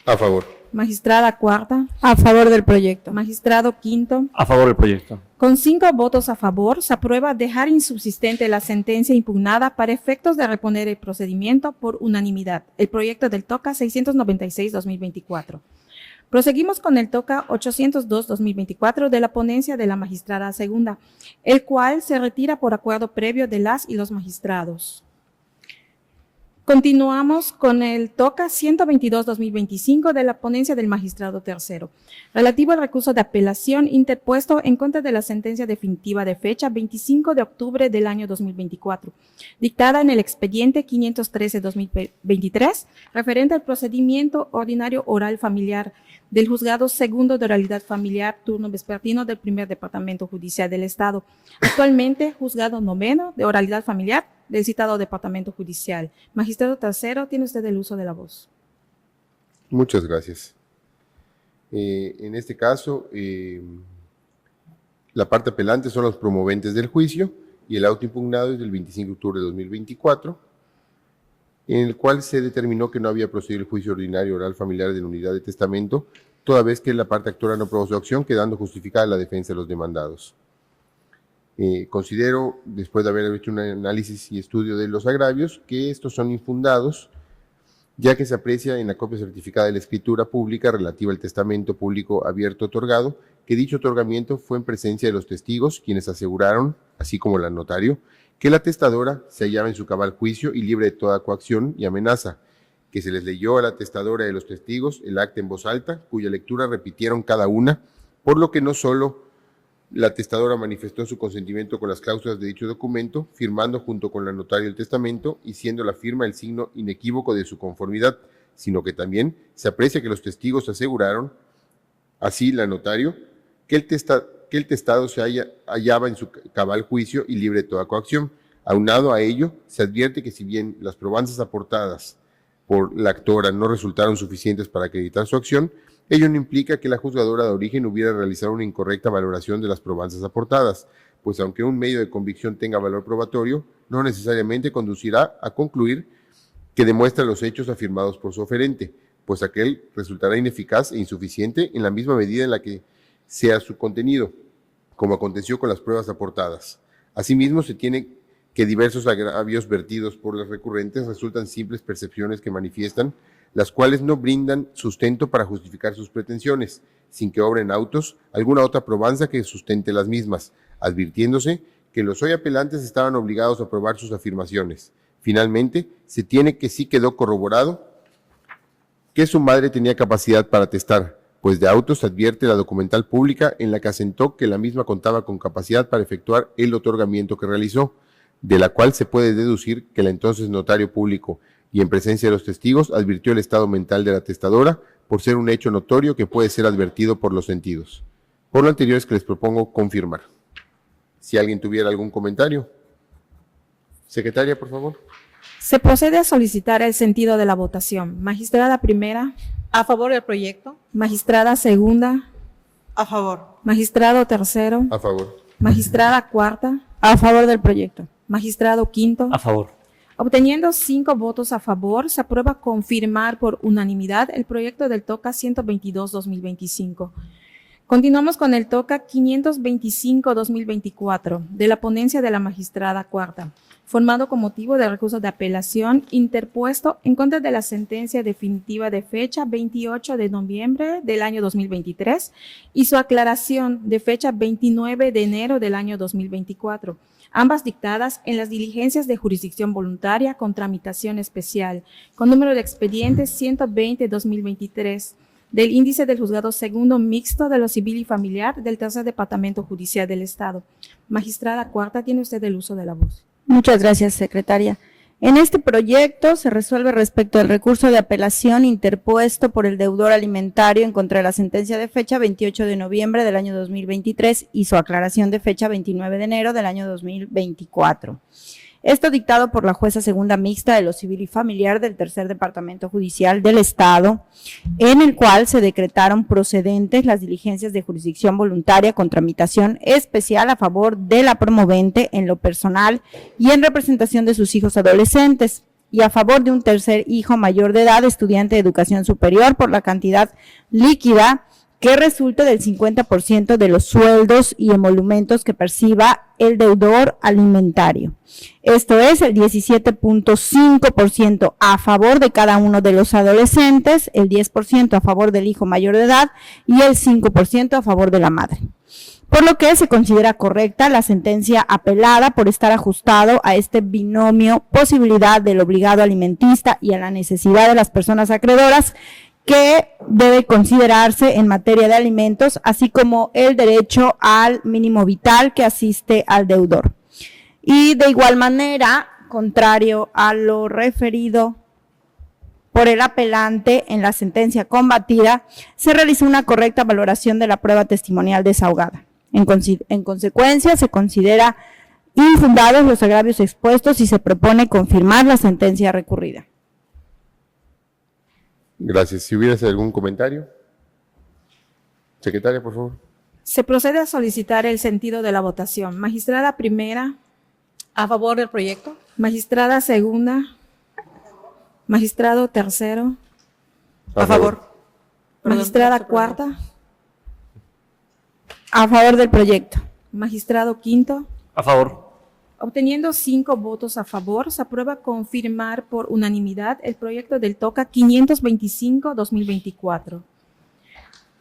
A favor. magistrada cuarta, A favor del proyecto. magistrado quinto. A favor del proyecto. Con 5 votos a favor, se aprueba dejar insubsistente la sentencia impugnada para efectos de reponer el procedimiento por unanimidad. El proyecto del TOCA 696-2024. Proseguimos con el TOCA 802-2024 de la ponencia de la magistrada segunda, el cual se retira por acuerdo previo de las y los magistrados. Continuamos con el TOCA 122-2025 de la ponencia del magistrado tercero, relativo al recurso de apelación interpuesto en contra de la sentencia definitiva de fecha 25 de octubre del año 2024, dictada en el expediente 513-2023, referente al procedimiento ordinario oral familiar del Juzgado Segundo de Oralidad Familiar, turno vespertino del Primer Departamento Judicial del Estado, actualmente Juzgado Noveno de Oralidad Familiar del citado Departamento Judicial. Magistrado tercero, tiene usted el uso de la voz. Muchas gracias. En este caso, la parte apelante son los promoventes del juicio y el auto impugnado es del 25 de octubre de 2024, en el cual se determinó que no había procedido el juicio ordinario oral familiar de la unidad de testamento, toda vez que la parte actora no probó su acción, quedando justificada la defensa de los demandados. Considero, después de haber hecho un análisis y estudio de los agravios, que estos son infundados, ya que se aprecia en la copia certificada de la escritura pública relativa al testamento público abierto otorgado, que dicho otorgamiento fue en presencia de los testigos, quienes aseguraron, así como el notario, que la testadora se hallaba en su cabal juicio y libre de toda coacción y amenaza, que se les leyó a la testadora y a los testigos el acta en voz alta, cuya lectura repitieron cada una, por lo que no solo la testadora manifestó su consentimiento con las cláusulas de dicho documento, firmando junto con la notaria el testamento y siendo la firma el signo inequívoco de su conformidad, sino que también se aprecia que los testigos aseguraron, así la notario, que el testado se hallaba en su cabal juicio y libre de toda coacción. Aunado a ello, se advierte que si bien las probanzas aportadas por la actora no resultaron suficientes para acreditar su acción, ello no implica que la juzgadora de origen hubiera realizado una incorrecta valoración de las probanzas aportadas, pues aunque un medio de convicción tenga valor probatorio, no necesariamente conducirá a concluir que demuestra los hechos afirmados por su oferente, pues aquel resultará ineficaz e insuficiente en la misma medida en la que sea su contenido, como aconteció con las pruebas aportadas. Asimismo, se tiene que diversos agravios vertidos por las recurrentes resultan simples percepciones que manifiestan, las cuales no brindan sustento para justificar sus pretensiones, sin que obren autos alguna otra probanza que sustente las mismas, advirtiéndose que los hoy apelantes estaban obligados a probar sus afirmaciones. Finalmente, se tiene que sí quedó corroborado que su madre tenía capacidad para atestar, pues de autos se advierte la documental pública en la que asentó que la misma contaba con capacidad para efectuar el otorgamiento que realizó, de la cual se puede deducir que el entonces notario público y en presencia de los testigos advirtió el estado mental de la testadora por ser un hecho notorio que puede ser advertido por los sentidos. Por lo anterior es que les propongo confirmar. Si alguien tuviera algún comentario. Secretaria, por favor. Se procede a solicitar el sentido de la votación. Magistrada primera, ¿A favor del proyecto? magistrada segunda, A favor. magistrado tercero, A favor. magistrada cuarta, A favor del proyecto. magistrado quinto. A favor. Obteniendo 5 votos a favor, se aprueba confirmar por unanimidad el proyecto del TOCA 122-2025. Continuamos con el TOCA 525-2024 de la ponencia de la magistrada cuarta, formado con motivo del recurso de apelación interpuesto en contra de la sentencia definitiva de fecha 28 de noviembre del año 2023 y su aclaración de fecha 29 de enero del año 2024. Ambas dictadas en las diligencias de jurisdicción voluntaria con tramitación especial, con número de expediente 120-2023, del índice del juzgado segundo mixto de lo civil y familiar del tercer departamento judicial del Estado. Magistrada Cuarta, tiene usted el uso de la voz. Muchas gracias, secretaria. En este proyecto se resuelve respecto al recurso de apelación interpuesto por el deudor alimentario en contra de la sentencia de fecha 28 de noviembre del año 2023 y su aclaración de fecha 29 de enero del año 2024. Esto dictado por la jueza segunda mixta de lo civil y familiar del tercer departamento judicial del Estado, en el cual se decretaron procedentes las diligencias de jurisdicción voluntaria con tramitación especial a favor de la promovente en lo personal y en representación de sus hijos adolescentes, y a favor de un tercer hijo mayor de edad, estudiante de educación superior, por la cantidad líquida que resulte del 50% de los sueldos y emolumentos que perciba el deudor alimentario. Esto es el 17.5% a favor de cada uno de los adolescentes, el 10% a favor del hijo mayor de edad y el 5% a favor de la madre. Por lo que se considera correcta la sentencia apelada por estar ajustado a este binomio posibilidad del obligado alimentista y a la necesidad de las personas acreedoras, que debe considerarse en materia de alimentos, así como el derecho al mínimo vital que asiste al deudor. Y de igual manera, contrario a lo referido por el apelante en la sentencia combatida, se realizó una correcta valoración de la prueba testimonial desahogada. En consecuencia, se considera infundados los agravios expuestos y se propone confirmar la sentencia recurrida. Gracias. Si hubiera algún comentario. Secretaria, por favor. Se procede a solicitar el sentido de la votación. Magistrada primera. A favor del proyecto. Magistrada segunda. Magistrado tercero. A favor. Magistrada cuarta. A favor del proyecto. Magistrado quinto. A favor. Obteniendo 5 votos a favor, se aprueba confirmar por unanimidad el proyecto del TOCA 525-2024.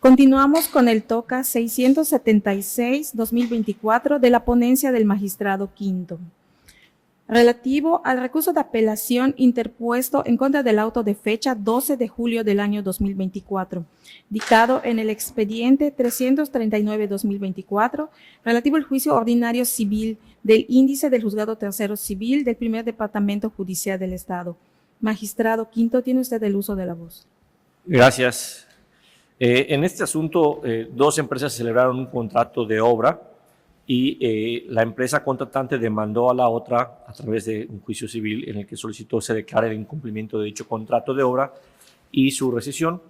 Continuamos con el TOCA 676-2024 de la ponencia del magistrado quinto, relativo al recurso de apelación interpuesto en contra del auto de fecha 12 de julio del año 2024, dictado en el expediente 339-2024, relativo al juicio ordinario civil del índice del juzgado tercero civil del primer departamento judicial del Estado. Magistrado quinto, tiene usted el uso de la voz. Gracias. En este asunto, 2 empresas celebraron un contrato de obra y la empresa contratante demandó a la otra a través de un juicio civil en el que solicitó se declare el incumplimiento de dicho contrato de obra y su rescisión.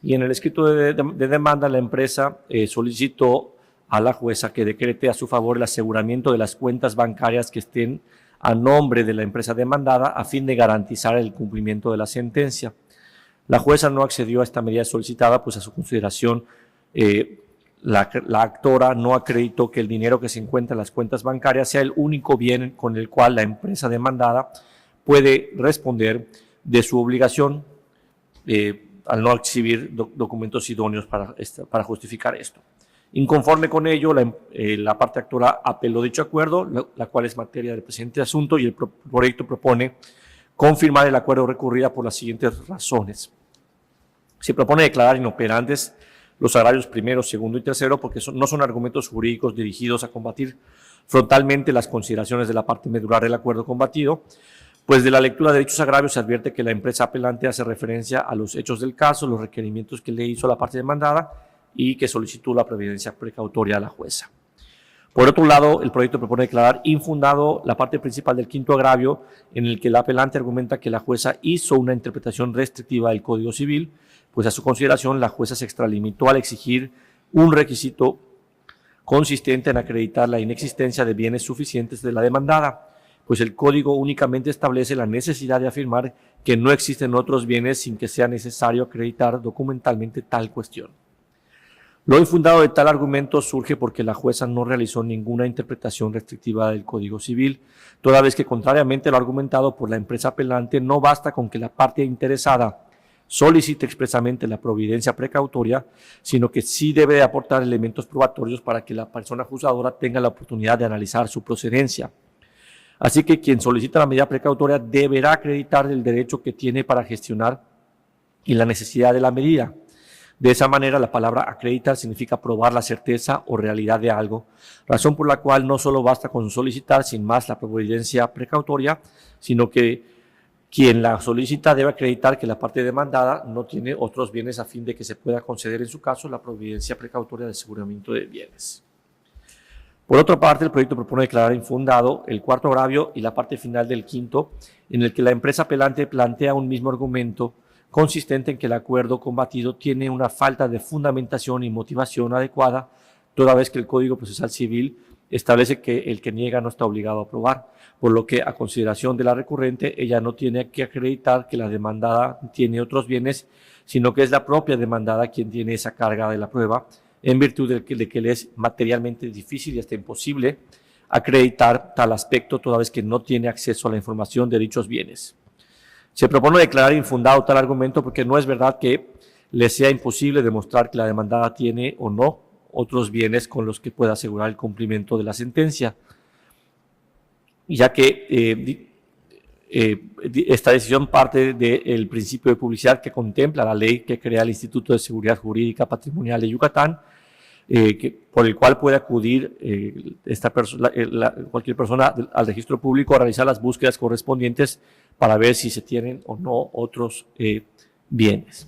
Y en el escrito de demanda, la empresa solicitó a la jueza que decrete a su favor el aseguramiento de las cuentas bancarias que estén a nombre de la empresa demandada a fin de garantizar el cumplimiento de la sentencia. La jueza no accedió a esta medida solicitada, pues a su consideración la actora no acreditó que el dinero que se encuentra en las cuentas bancarias sea el único bien con el cual la empresa demandada puede responder de su obligación al no exhibir documentos idóneos para justificar esto. Inconforme con ello, la parte actora apeló dicho acuerdo, la cual es materia del presente asunto, y el proyecto propone confirmar el acuerdo recurrida por las siguientes razones. Se propone declarar inoperantes los agravios primero, segundo y tercero, porque no son argumentos jurídicos dirigidos a combatir frontalmente las consideraciones de la parte medular del acuerdo combatido, pues de la lectura de dichos agravios se advierte que la empresa apelante hace referencia a los hechos del caso, los requerimientos que le hizo la parte demandada y que solicitó la providencia precautoria a la jueza. Por otro lado, el proyecto propone declarar infundado la parte principal del quinto agravio, en el que el apelante argumenta que la jueza hizo una interpretación restrictiva del Código Civil, pues a su consideración la jueza se extralimitó al exigir un requisito consistente en acreditar la inexistencia de bienes suficientes de la demandada, pues el Código únicamente establece la necesidad de afirmar que no existen otros bienes sin que sea necesario acreditar documentalmente tal cuestión. Lo infundado de tal argumento surge porque la jueza no realizó ninguna interpretación restrictiva del Código Civil, toda vez que, contrariamente a lo argumentado por la empresa apelante, no basta con que la parte interesada solicite expresamente la providencia precautoria, sino que sí debe de aportar elementos probatorios para que la persona juzgadora tenga la oportunidad de analizar su procedencia. Así que quien solicita la medida precautoria deberá acreditar el derecho que tiene para gestionar y la necesidad de la medida. De esa manera, la palabra acreditar significa probar la certeza o realidad de algo, razón por la cual no solo basta con solicitar sin más la providencia precautoria, sino que quien la solicita debe acreditar que la parte demandada no tiene otros bienes a fin de que se pueda conceder en su caso la providencia precautoria de aseguramiento de bienes. Por otra parte, el proyecto propone declarar infundado el cuarto agravio y la parte final del quinto, en el que la empresa apelante plantea un mismo argumento consistente en que el acuerdo combatido tiene una falta de fundamentación y motivación adecuada, toda vez que el Código Procesal Civil establece que el que niega no está obligado a aprobar, por lo que a consideración de la recurrente, ella no tiene que acreditar que la demandada tiene otros bienes, sino que es la propia demandada quien tiene esa carga de la prueba, en virtud de que le es materialmente difícil y hasta imposible acreditar tal aspecto, toda vez que no tiene acceso a la información de dichos bienes. Se propone declarar infundado tal argumento porque no es verdad que le sea imposible demostrar que la demandada tiene o no otros bienes con los que pueda asegurar el cumplimiento de la sentencia, ya que esta decisión parte del principio de publicidad que contempla la ley que crea el Instituto de Seguridad Jurídica Patrimonial de Yucatán, por el cual puede acudir cualquier persona al registro público a realizar las búsquedas correspondientes para ver si se tienen o no otros bienes.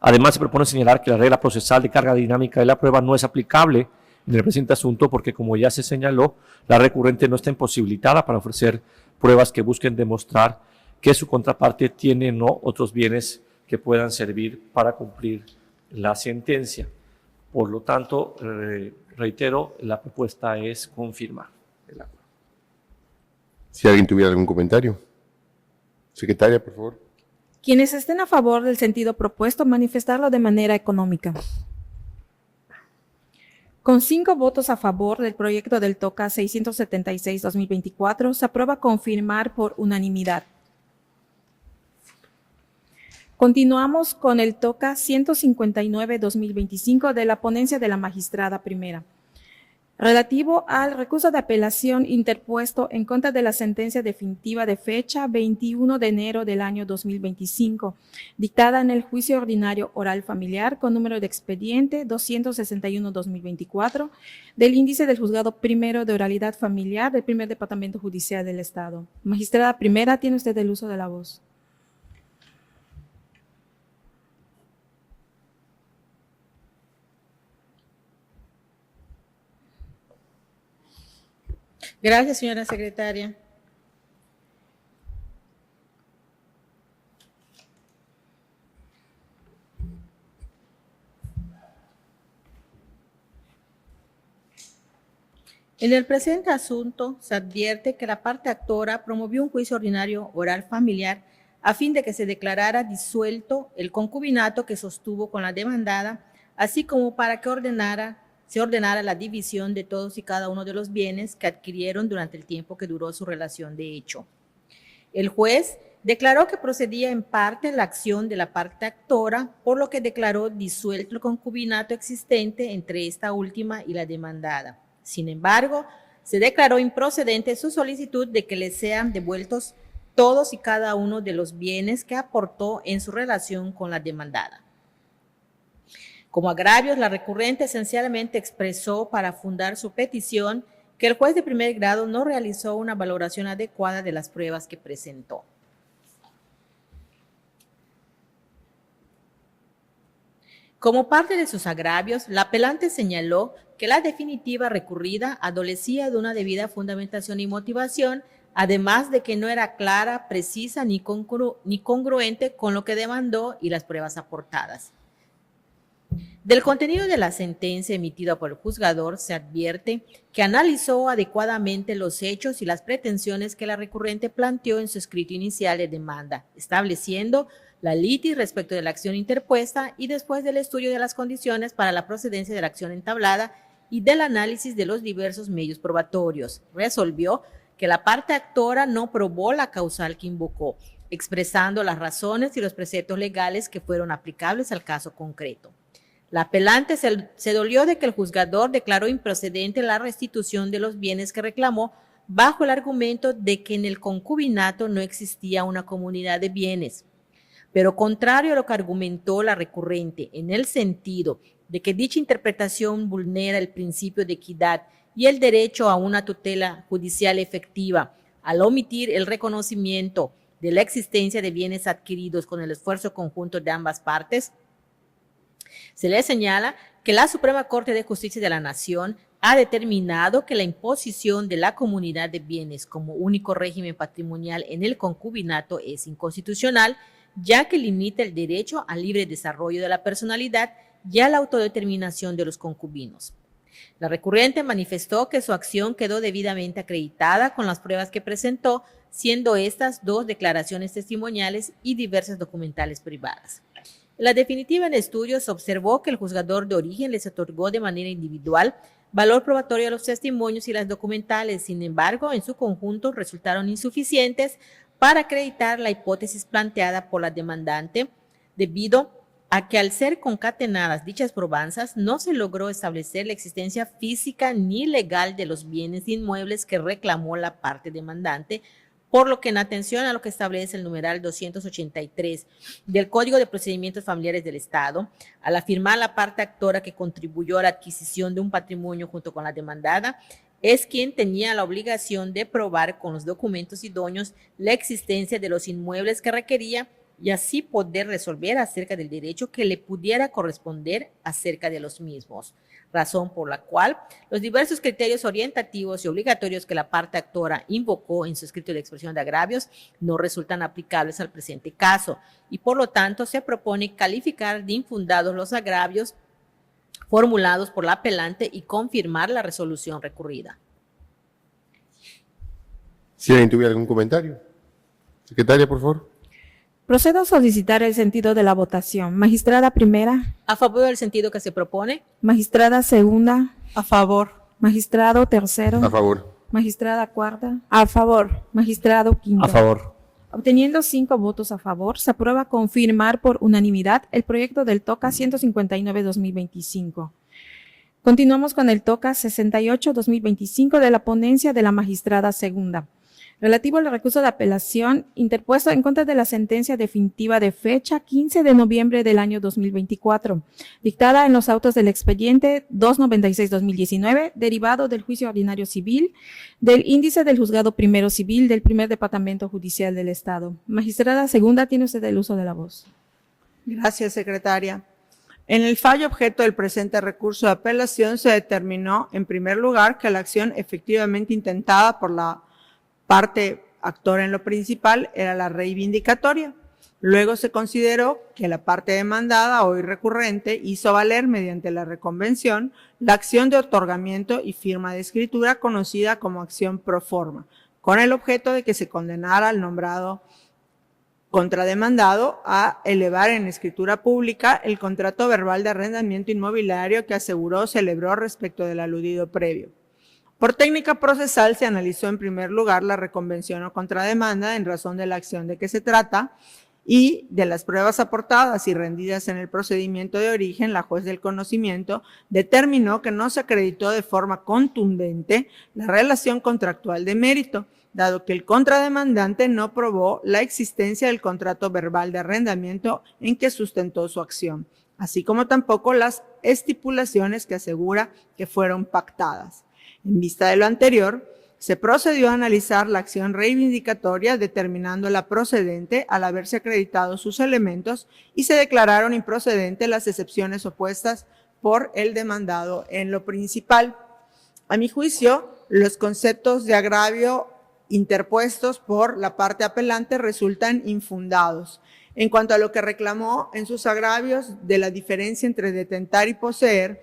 Además, se propone señalar que la regla procesal de carga dinámica de la prueba no es aplicable en el presente asunto porque, como ya se señaló, la recurrente no está imposibilitada para ofrecer pruebas que busquen demostrar que su contraparte tiene o no otros bienes que puedan servir para cumplir la sentencia. Por lo tanto, reitero, la propuesta es confirmar el acuerdo. Si alguien tuviera algún comentario. Secretaria, por favor. Quienes estén a favor del sentido propuesto, manifestarlo de manera económica. Con 5 votos a favor del proyecto del TOCA 676-2024, se aprueba confirmar por unanimidad. Continuamos con el TOCA 159-2025 de la ponencia de la magistrada primera, relativo al recurso de apelación interpuesto en contra de la sentencia definitiva de fecha 21 de enero del año 2025, dictada en el juicio ordinario oral familiar con número de expediente 261-2024 del índice del juzgado primero de oralidad familiar del primer departamento judicial del Estado. Magistrada primera, tiene usted el uso de la voz. Gracias, señora secretaria. En el presente asunto se advierte que la parte actora promovió un juicio ordinario oral familiar a fin de que se declarara disuelto el concubinato que sostuvo con la demandada, así como para que se ordenara la división de todos y cada uno de los bienes que adquirieron durante el tiempo que duró su relación de hecho. El juez declaró que procedía en parte la acción de la parte actora, por lo que declaró disuelto el concubinato existente entre esta última y la demandada. Sin embargo, se declaró improcedente su solicitud de que le sean devueltos todos y cada uno de los bienes que aportó en su relación con la demandada. Como agravios, la recurrente esencialmente expresó para fundar su petición que el juez de primer grado no realizó una valoración adecuada de las pruebas que presentó. Como parte de sus agravios, la apelante señaló que la definitiva recurrida adolecía de una debida fundamentación y motivación, además de que no era clara, precisa ni congruente con lo que demandó y las pruebas aportadas. Del contenido de la sentencia emitida por el juzgador se advierte que analizó adecuadamente los hechos y las pretensiones que la recurrente planteó en su escrito inicial de demanda, estableciendo la litis respecto de la acción interpuesta y después del estudio de las condiciones para la procedencia de la acción entablada y del análisis de los diversos medios probatorios. Resolvió que la parte actora no probó la causal que invocó, expresando las razones y los preceptos legales que fueron aplicables al caso concreto. La apelante se dolió de que el juzgador declaró improcedente la restitución de los bienes que reclamó bajo el argumento de que en el concubinato no existía una comunidad de bienes. pero contrario a lo que argumentó la recurrente, en el sentido de que dicha interpretación vulnera el principio de equidad y el derecho a una tutela judicial efectiva, al omitir el reconocimiento de la existencia de bienes adquiridos con el esfuerzo conjunto de ambas partes, se le señala que la Suprema Corte de Justicia de la Nación ha determinado que la imposición de la comunidad de bienes como único régimen patrimonial en el concubinato es inconstitucional, ya que limita el derecho al libre desarrollo de la personalidad y a la autodeterminación de los concubinos. La recurrente manifestó que su acción quedó debidamente acreditada con las pruebas que presentó, siendo estas 2 declaraciones testimoniales y diversas documentales privadas. En la definitiva en estudio se observó que el juzgador de origen les otorgó de manera individual valor probatorio a los testimonios y las documentales. Sin embargo, en su conjunto resultaron insuficientes para acreditar la hipótesis planteada por la demandante, debido a que al ser concatenadas dichas probanzas no se logró establecer la existencia física ni legal de los bienes inmuebles que reclamó la parte demandante, por lo que en atención a lo que establece el numeral 283 del Código de Procedimientos Familiares del Estado, al afirmar la parte actora que contribuyó a la adquisición de un patrimonio junto con la demandada, es quien tenía la obligación de probar con los documentos idóneos la existencia de los inmuebles que requería y así poder resolver acerca del derecho que le pudiera corresponder acerca de los mismos, razón por la cual los diversos criterios orientativos y obligatorios que la parte actora invocó en su escrito de expresión de agravios no resultan aplicables al presente caso y por lo tanto se propone calificar de infundados los agravios formulados por la apelante y confirmar la resolución recurrida. Si alguien tuviera algún comentario. Secretaria, por favor. Procedo a solicitar el sentido de la votación. Magistrada primera, A favor del sentido que se propone, magistrada segunda, A favor. magistrado tercero, A favor. magistrada cuarta, A favor. magistrado quinto. A favor. Obteniendo 5 votos a favor, se aprueba confirmar por unanimidad el proyecto del TOCA 159-2025. Continuamos con el TOCA 68-2025 de la ponencia de la magistrada segunda, relativo al recurso de apelación interpuesto en contra de la sentencia definitiva de fecha 15 de noviembre del año 2024, dictada en los autos del expediente 296-2019, derivado del juicio ordinario civil, del índice del juzgado primero civil del primer departamento judicial del Estado. Magistrada segunda, tiene usted el uso de la voz. Gracias, secretaria. En el fallo objeto del presente recurso de apelación se determinó, en primer lugar, que la acción efectivamente intentada por la parte actora en lo principal era la reivindicatoria. Luego se consideró que la parte demandada, hoy recurrente, hizo valer mediante la reconvención la acción de otorgamiento y firma de escritura conocida como acción pro forma, con el objeto de que se condenara al nombrado contrademandado a elevar en escritura pública el contrato verbal de arrendamiento inmobiliario que aseguró celebró respecto del aludido previo. Por técnica procesal se analizó en primer lugar la reconvención o contrademanda en razón de la acción de que se trata y de las pruebas aportadas y rendidas en el procedimiento de origen, la juez del conocimiento determinó que no se acreditó de forma contundente la relación contractual de mérito, dado que el contrademandante no probó la existencia del contrato verbal de arrendamiento en que sustentó su acción, así como tampoco las estipulaciones que asegura que fueron pactadas. En vista de lo anterior, se procedió a analizar la acción reivindicatoria determinándola procedente al haberse acreditado sus elementos y se declararon improcedentes las excepciones opuestas por el demandado en lo principal. A mi juicio, los conceptos de agravio interpuestos por la parte apelante resultan infundados. En cuanto a lo que reclamó en sus agravios de la diferencia entre detentar y poseer,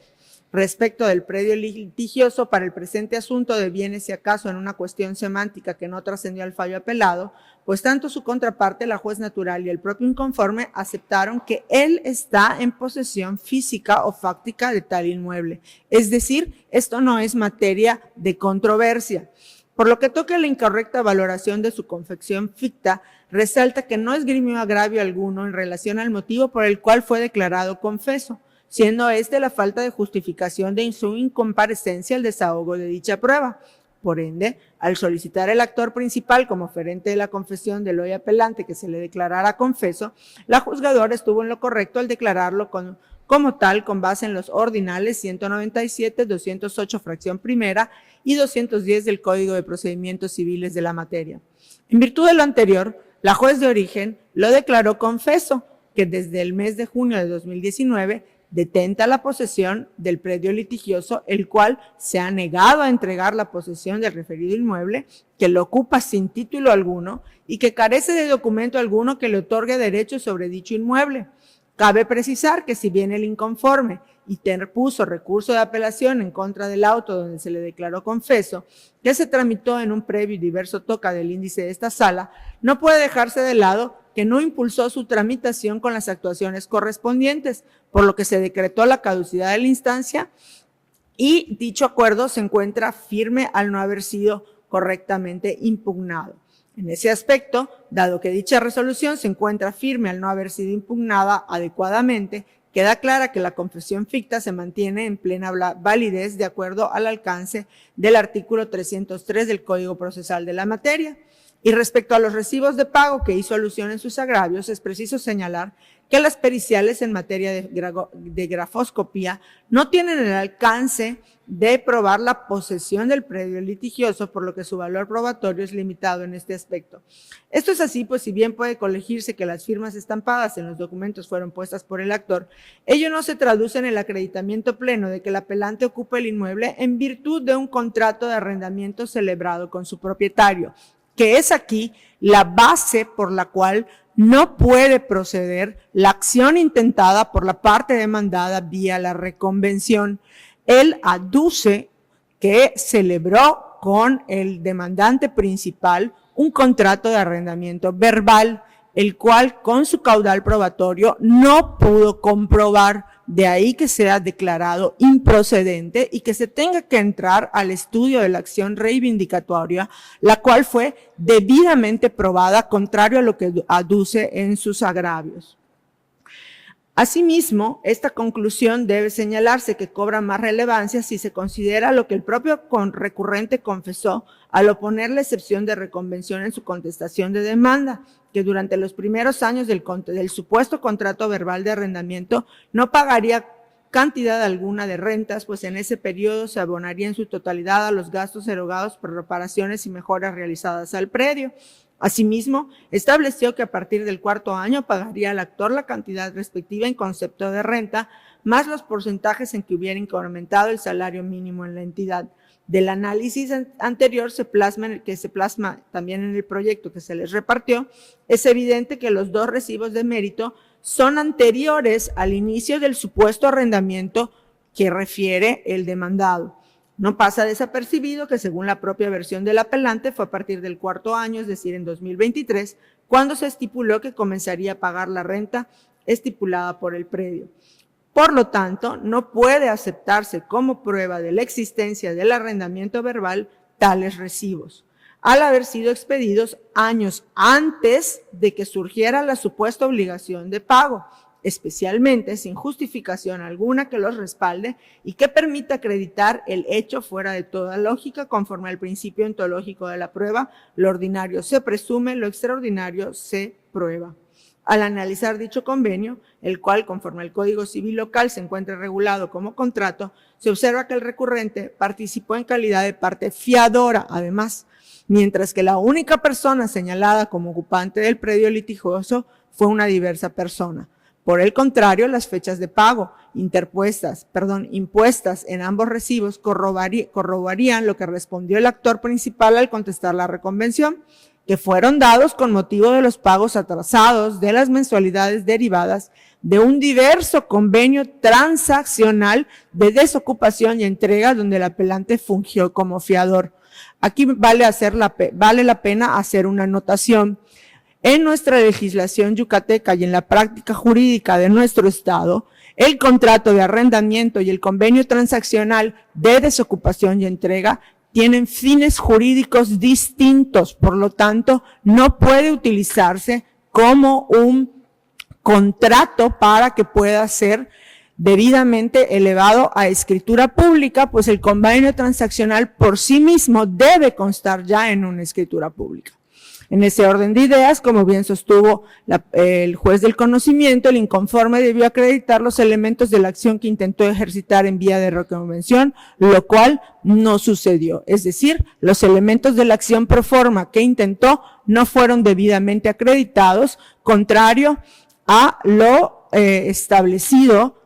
respecto del predio litigioso para el presente asunto de bienes y acaso en una cuestión semántica que no trascendió al fallo apelado, pues tanto su contraparte, la juez natural y el propio inconforme aceptaron que él está en posesión física o fáctica de tal inmueble. Es decir, esto no es materia de controversia. Por lo que toca a la incorrecta valoración de su confección ficta, resalta que no esgrimió agravio alguno en relación al motivo por el cual fue declarado confeso, siendo la falta de justificación de su incomparecencia al desahogo de dicha prueba. Por ende, al solicitar el actor principal como oferente de la confesión del hoy apelante que se le declarara confeso, la juzgadora estuvo en lo correcto al declararlo como tal con base en los ordinales 197, 208 fracción primera y 210 del Código de Procedimientos Civiles de la materia. En virtud de lo anterior, la juez de origen lo declaró confeso, que desde el mes de junio de 2019 detenta la posesión del predio litigioso, el cual se ha negado a entregar la posesión del referido inmueble, que lo ocupa sin título alguno y que carece de documento alguno que le otorgue derechos sobre dicho inmueble. Cabe precisar que si bien el inconforme interpuso recurso de apelación en contra del auto donde se le declaró confeso, que se tramitó en un previo y diverso toca del índice de esta sala, no puede dejarse de lado que no impulsó su tramitación con las actuaciones correspondientes, por lo que se decretó la caducidad de la instancia y dicho acuerdo se encuentra firme al no haber sido correctamente impugnado. En ese aspecto, dado que dicha resolución se encuentra firme al no haber sido impugnada adecuadamente, queda clara que la confesión ficta se mantiene en plena validez de acuerdo al alcance del artículo 303 del Código Procesal de la materia. Y respecto a los recibos de pago que hizo alusión en sus agravios, es preciso señalar que las periciales en materia de grafoscopía no tienen el alcance de probar la posesión del predio litigioso, por lo que su valor probatorio es limitado en este aspecto. Esto es así, pues si bien puede colegirse que las firmas estampadas en los documentos fueron puestas por el actor, ello no se traduce en el acreditamiento pleno de que el apelante ocupa el inmueble en virtud de un contrato de arrendamiento celebrado con su propietario, que es aquí la base por la cual no puede proceder la acción intentada por la parte demandada vía la reconvención. Él aduce que celebró con el demandante principal un contrato de arrendamiento verbal, el cual con su caudal probatorio no pudo comprobar, de ahí que sea declarado improcedente y que se tenga que entrar al estudio de la acción reivindicatoria, la cual fue debidamente probada contrario a lo que aduce en sus agravios. Asimismo, esta conclusión debe señalarse que cobra más relevancia si se considera lo que el propio recurrente confesó al oponer la excepción de reconvención en su contestación de demanda, que durante los primeros años del supuesto contrato verbal de arrendamiento no pagaría cantidad alguna de rentas, pues en ese periodo se abonaría en su totalidad a los gastos erogados por reparaciones y mejoras realizadas al predio. Asimismo, estableció que a partir del cuarto año pagaría al actor la cantidad respectiva en concepto de renta, más los porcentajes en que hubiera incrementado el salario mínimo en la entidad. Del análisis anterior que se plasma también en el proyecto que se les repartió, es evidente que los dos recibos de mérito son anteriores al inicio del supuesto arrendamiento que refiere el demandado. No pasa desapercibido que según la propia versión del apelante fue a partir del cuarto año, es decir, en 2023, cuando se estipuló que comenzaría a pagar la renta estipulada por el predio. Por lo tanto, no puede aceptarse como prueba de la existencia del arrendamiento verbal tales recibos, al haber sido expedidos años antes de que surgiera la supuesta obligación de pago, especialmente sin justificación alguna que los respalde y que permita acreditar el hecho fuera de toda lógica conforme al principio ontológico de la prueba. Lo ordinario se presume, lo extraordinario se prueba. Al analizar dicho convenio, el cual conforme al Código Civil local se encuentra regulado como contrato, se observa que el recurrente participó en calidad de parte fiadora, además, mientras que la única persona señalada como ocupante del predio litigioso fue una diversa persona. Por el contrario, las fechas de pago impuestas en ambos recibos corroborarían lo que respondió el actor principal al contestar la reconvención, que fueron dados con motivo de los pagos atrasados de las mensualidades derivadas de un diverso convenio transaccional de desocupación y entrega donde el apelante fungió como fiador. Aquí vale la pena hacer una anotación. En nuestra legislación yucateca y en la práctica jurídica de nuestro estado, el contrato de arrendamiento y el convenio transaccional de desocupación y entrega tienen fines jurídicos distintos, por lo tanto, no puede utilizarse como un contrato para que pueda ser debidamente elevado a escritura pública, pues el convenio transaccional por sí mismo debe constar ya en una escritura pública. En ese orden de ideas, como bien sostuvo el juez del conocimiento, el inconforme debió acreditar los elementos de la acción que intentó ejercitar en vía de reconvención, lo cual no sucedió. Es decir, los elementos de la acción pro forma que intentó no fueron debidamente acreditados, contrario a lo establecido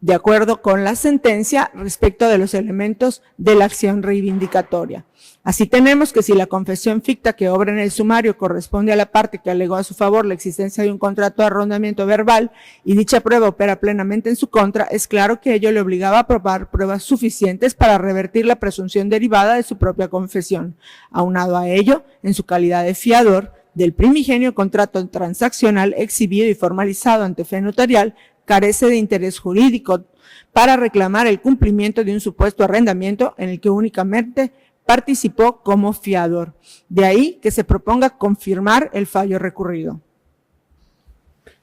de acuerdo con la sentencia respecto de los elementos de la acción reivindicatoria. Así tenemos que si la confesión ficta que obra en el sumario corresponde a la parte que alegó a su favor la existencia de un contrato de arrendamiento verbal y dicha prueba opera plenamente en su contra, es claro que ello le obligaba a probar pruebas suficientes para revertir la presunción derivada de su propia confesión. Aunado a ello, en su calidad de fiador del primigenio contrato transaccional exhibido y formalizado ante fe notarial, carece de interés jurídico para reclamar el cumplimiento de un supuesto arrendamiento en el que únicamente participó como fiador. De ahí que se proponga confirmar el fallo recurrido.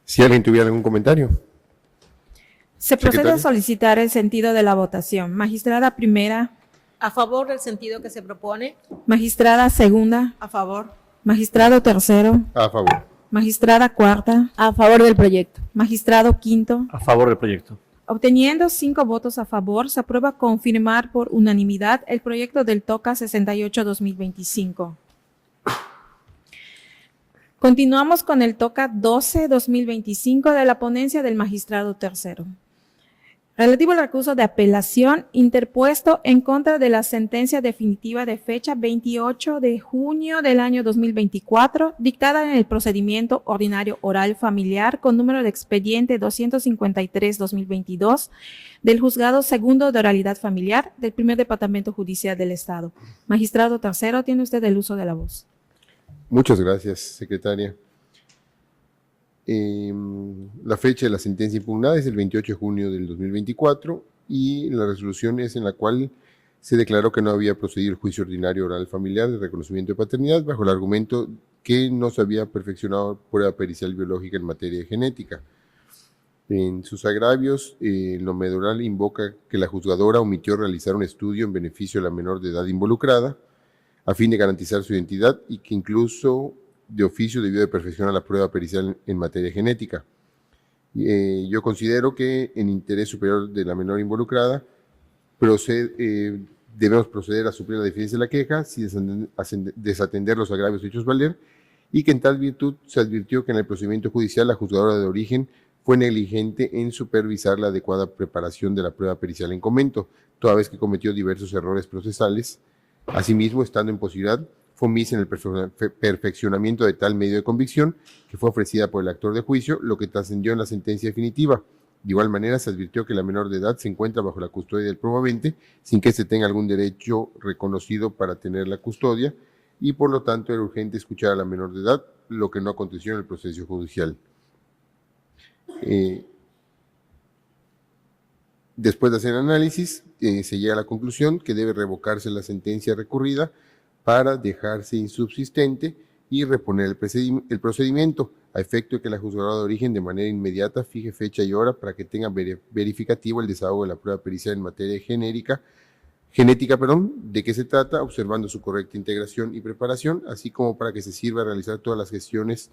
Si alguien tuviera algún comentario. Se procede a Secretaria. solicitar el sentido de la votación. Magistrada primera, A favor del sentido que se propone. magistrada segunda, A favor. magistrado tercero, A favor. magistrada cuarta, A favor del proyecto. magistrado quinto. A favor del proyecto. Obteniendo 5 votos a favor, se aprueba confirmar por unanimidad el proyecto del TOCA 68-2025. Continuamos con el TOCA 12-2025 de la ponencia del magistrado tercero. Relativo al recurso de apelación interpuesto en contra de la sentencia definitiva de fecha 28 de junio del año 2024, dictada en el procedimiento ordinario oral familiar con número de expediente 253-2022 del Juzgado Segundo de Oralidad Familiar del Primer Departamento Judicial del Estado. Magistrado tercero, tiene usted el uso de la voz. Muchas gracias, secretaria. La fecha de la sentencia impugnada es el 28 de junio del 2024 y la resolución es en la cual se declaró que no había procedido el juicio ordinario oral familiar de reconocimiento de paternidad bajo el argumento que no se había perfeccionado prueba pericial biológica en materia de genética. En sus agravios, lo medioral invoca que la juzgadora omitió realizar un estudio en beneficio de la menor de edad involucrada a fin de garantizar su identidad y que incluso de oficio debió de perfeccionar la prueba pericial en materia genética. Yo considero que en interés superior de la menor involucrada debemos proceder a suplir la deficiencia de la queja sin desatender los agravios hechos valer y que en tal virtud se advirtió que en el procedimiento judicial la juzgadora de origen fue negligente en supervisar la adecuada preparación de la prueba pericial en comento, toda vez que cometió diversos errores procesales. Asimismo, estando en posibilidad, fue omisa en el perfeccionamiento de tal medio de convicción que fue ofrecida por el actor de juicio, lo que trascendió en la sentencia definitiva. De igual manera, se advirtió que la menor de edad se encuentra bajo la custodia del probabente sin que éste tenga algún derecho reconocido para tener la custodia y, por lo tanto, era urgente escuchar a la menor de edad, lo que no aconteció en el proceso judicial. Después de hacer análisis, se llega a la conclusión que debe revocarse la sentencia recurrida para dejarse insubsistente y reponer el procedimiento, a efecto de que la juzgadora de origen de manera inmediata fije fecha y hora para que tenga verificativo el desahogo de la prueba pericial en materia genética, de qué se trata, observando su correcta integración y preparación, así como para que se sirva a realizar todas las gestiones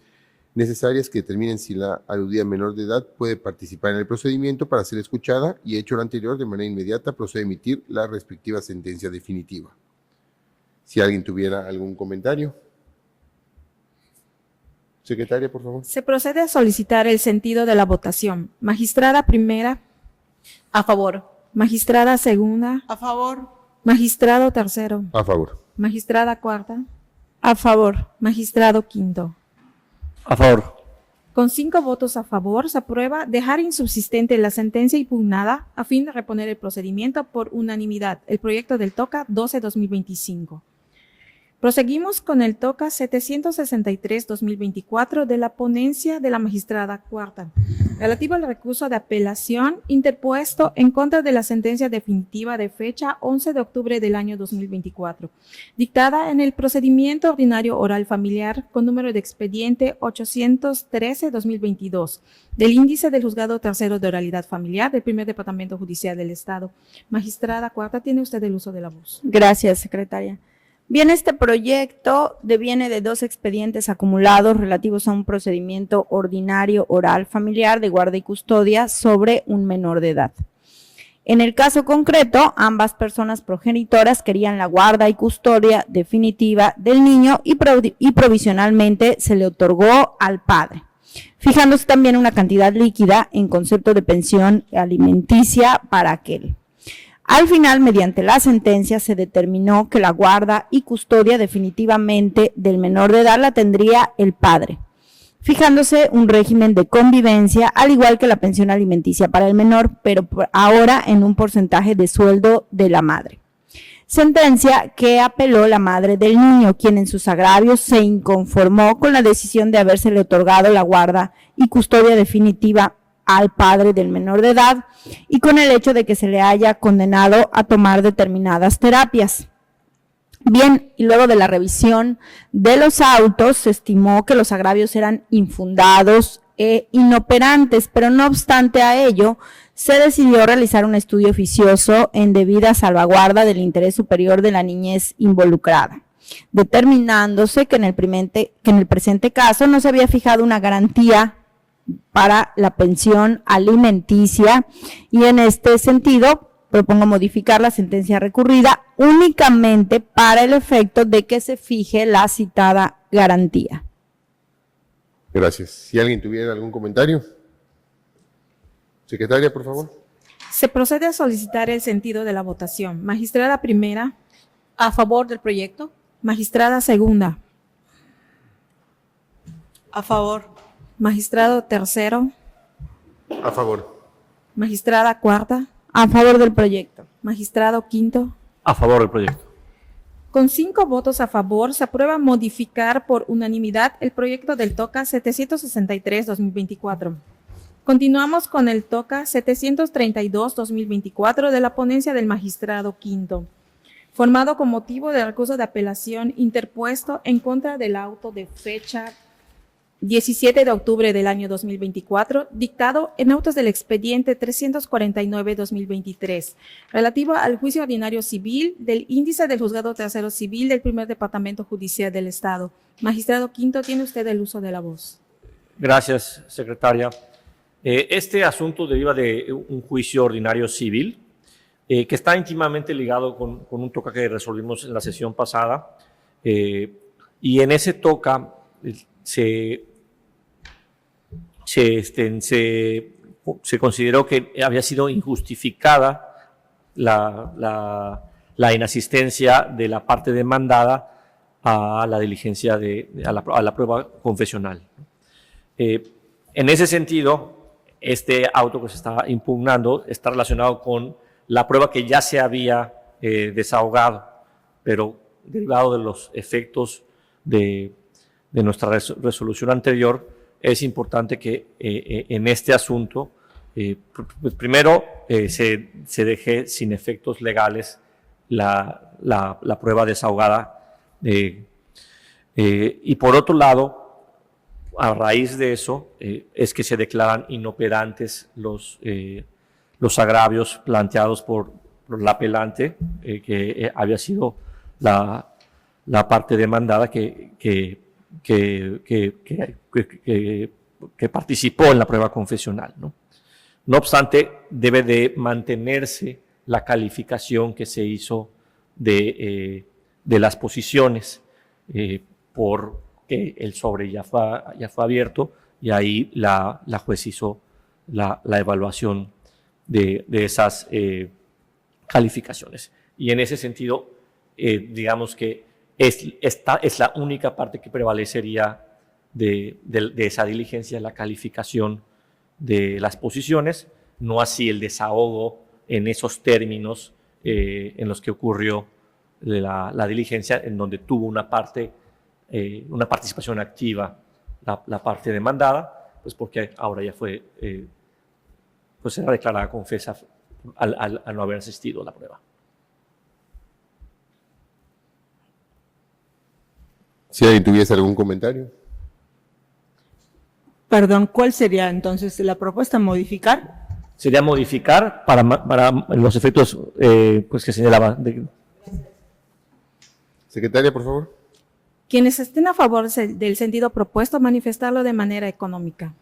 necesarias que determinen si la aludida menor de edad puede participar en el procedimiento para ser escuchada y, hecho lo anterior, de manera inmediata procede a emitir la respectiva sentencia definitiva. Si alguien tuviera algún comentario. Secretaria, por favor. Se procede a solicitar el sentido de la votación. Magistrada primera, A favor. magistrada segunda, A favor. magistrado tercero, A favor. magistrada cuarta, A favor. magistrado quinto. A favor. Con 5 votos a favor, se aprueba dejar insubsistente la sentencia impugnada a fin de reponer el procedimiento por unanimidad, el proyecto del TOCA 12-2025. Proseguimos con el TOCA 763-2024 de la ponencia de la magistrada cuarta, relativo al recurso de apelación interpuesto en contra de la sentencia definitiva de fecha 11 de octubre del año 2024, dictada en el procedimiento ordinario oral familiar con número de expediente 813-2022, del índice del juzgado tercero de oralidad familiar del primer departamento judicial del Estado. Magistrada cuarta, tiene usted el uso de la voz. Gracias, secretaria. Bien, este proyecto deviene de 2 expedientes acumulados relativos a un procedimiento ordinario oral familiar de guarda y custodia sobre un menor de edad. En el caso concreto, ambas personas progenitoras querían la guarda y custodia definitiva del niño y provisionalmente se le otorgó al padre, fijándose también una cantidad líquida en concepto de pensión alimenticia para aquel. Al final, mediante la sentencia, se determinó que la guarda y custodia definitivamente del menor de edad la tendría el padre, fijándose un régimen de convivencia, al igual que la pensión alimenticia para el menor, pero ahora en un porcentaje de sueldo de la madre. Sentencia que apeló la madre del niño, quien en sus agravios se inconformó con la decisión de habérsele otorgado la guarda y custodia definitiva al padre del menor de edad y con el hecho de que se le haya condenado a tomar determinadas terapias. Bien, y luego de la revisión de los autos, se estimó que los agravios eran infundados e inoperantes, pero no obstante a ello, se decidió realizar un estudio oficioso en debida salvaguarda del interés superior de la niñez involucrada, determinándose que en el presente caso no se había fijado una garantía para la pensión alimenticia y en este sentido propongo modificar la sentencia recurrida únicamente para el efecto de que se fije la citada garantía. Gracias. Si alguien tuviera algún comentario. Secretaria, por favor. Se procede a solicitar el sentido de la votación. Magistrada primera. A favor del proyecto. Magistrada segunda. A favor. Magistrado tercero. A favor. Magistrada cuarta. A favor del proyecto. Magistrado quinto. A favor del proyecto. Con 5 votos a favor, se aprueba modificar por unanimidad el proyecto del TOCA 763-2024. Continuamos con el TOCA 732-2024 de la ponencia del magistrado quinto, formado con motivo del recurso de apelación interpuesto en contra del auto de fecha 17 de octubre del año 2024, dictado en autos del expediente 349-2023, relativo al juicio ordinario civil del índice del juzgado tercero civil del primer departamento judicial del Estado. Magistrado quinto, tiene usted el uso de la voz. Gracias, secretaria. Este asunto deriva de un juicio ordinario civil que está íntimamente ligado con un TOCA que resolvimos en la sesión pasada. Y en ese TOCA se consideró que había sido injustificada la inasistencia de la parte demandada a la diligencia a la prueba confesional. En ese sentido, este auto que se está impugnando está relacionado con la prueba que ya se había desahogado, pero derivado de los efectos de nuestra resolución anterior, es importante que en este asunto, primero, se deje sin efectos legales la prueba desahogada. Y por otro lado, a raíz de eso, es que se declaran inoperantes los agravios planteados por la apelante, que había sido la parte demandada que participó en la prueba confesional, ¿no? No obstante, debe de mantenerse la calificación que se hizo de las posiciones, porque el sobre ya fue abierto y ahí la juez hizo la evaluación de esas calificaciones. Y en ese sentido, digamos que esta es la única parte que prevalecería de esa diligencia, la calificación de las posiciones, no así el desahogo en esos términos en los que ocurrió la diligencia en donde tuvo una participación activa la parte demandada, pues porque ahora ya fue, pues era declarada confesa al no haber asistido a la prueba. Si alguien tuviese algún comentario. Perdón, ¿cuál sería entonces la propuesta? ¿Modificar? Sería modificar para los efectos pues que señalaba. Secretaria, por favor. Quienes estén a favor del sentido propuesto, manifestarlo de manera económica.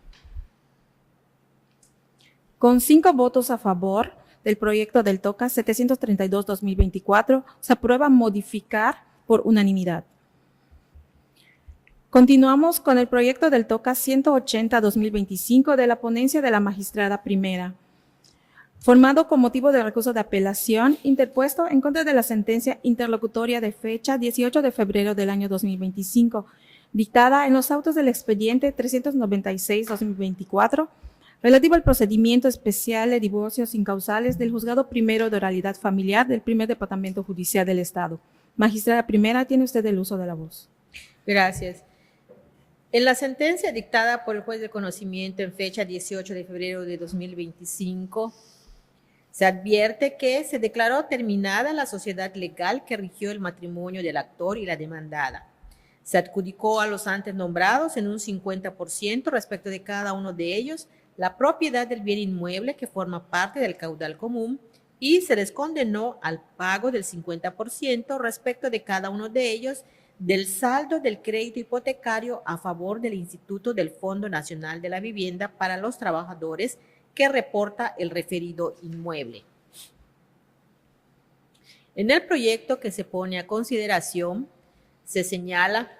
Con 5 votos a favor del proyecto del TOCA 732-2024, se aprueba modificar por unanimidad. Continuamos con el proyecto del TOCA 180-2025 de la ponencia de la magistrada primera, formado con motivo del recurso de apelación interpuesto en contra de la sentencia interlocutoria de fecha 18 de febrero del año 2025, dictada en los autos del expediente 396-2024, relativo al procedimiento especial de divorcios incausales del Juzgado Primero de Oralidad Familiar del Primer Departamento Judicial del Estado. Magistrada primera, tiene usted el uso de la voz. Gracias. En la sentencia dictada por el juez de conocimiento en fecha 18 de febrero de 2025, se advierte que se declaró terminada la sociedad legal que rigió el matrimonio del actor y la demandada. Se adjudicó a los antes nombrados en un 50% respecto de cada uno de ellos la propiedad del bien inmueble que forma parte del caudal común y se les condenó al pago del 50% respecto de cada uno de ellos del saldo del crédito hipotecario a favor del Instituto del Fondo Nacional de la Vivienda para los Trabajadores que reporta el referido inmueble. En el proyecto que se pone a consideración, se señala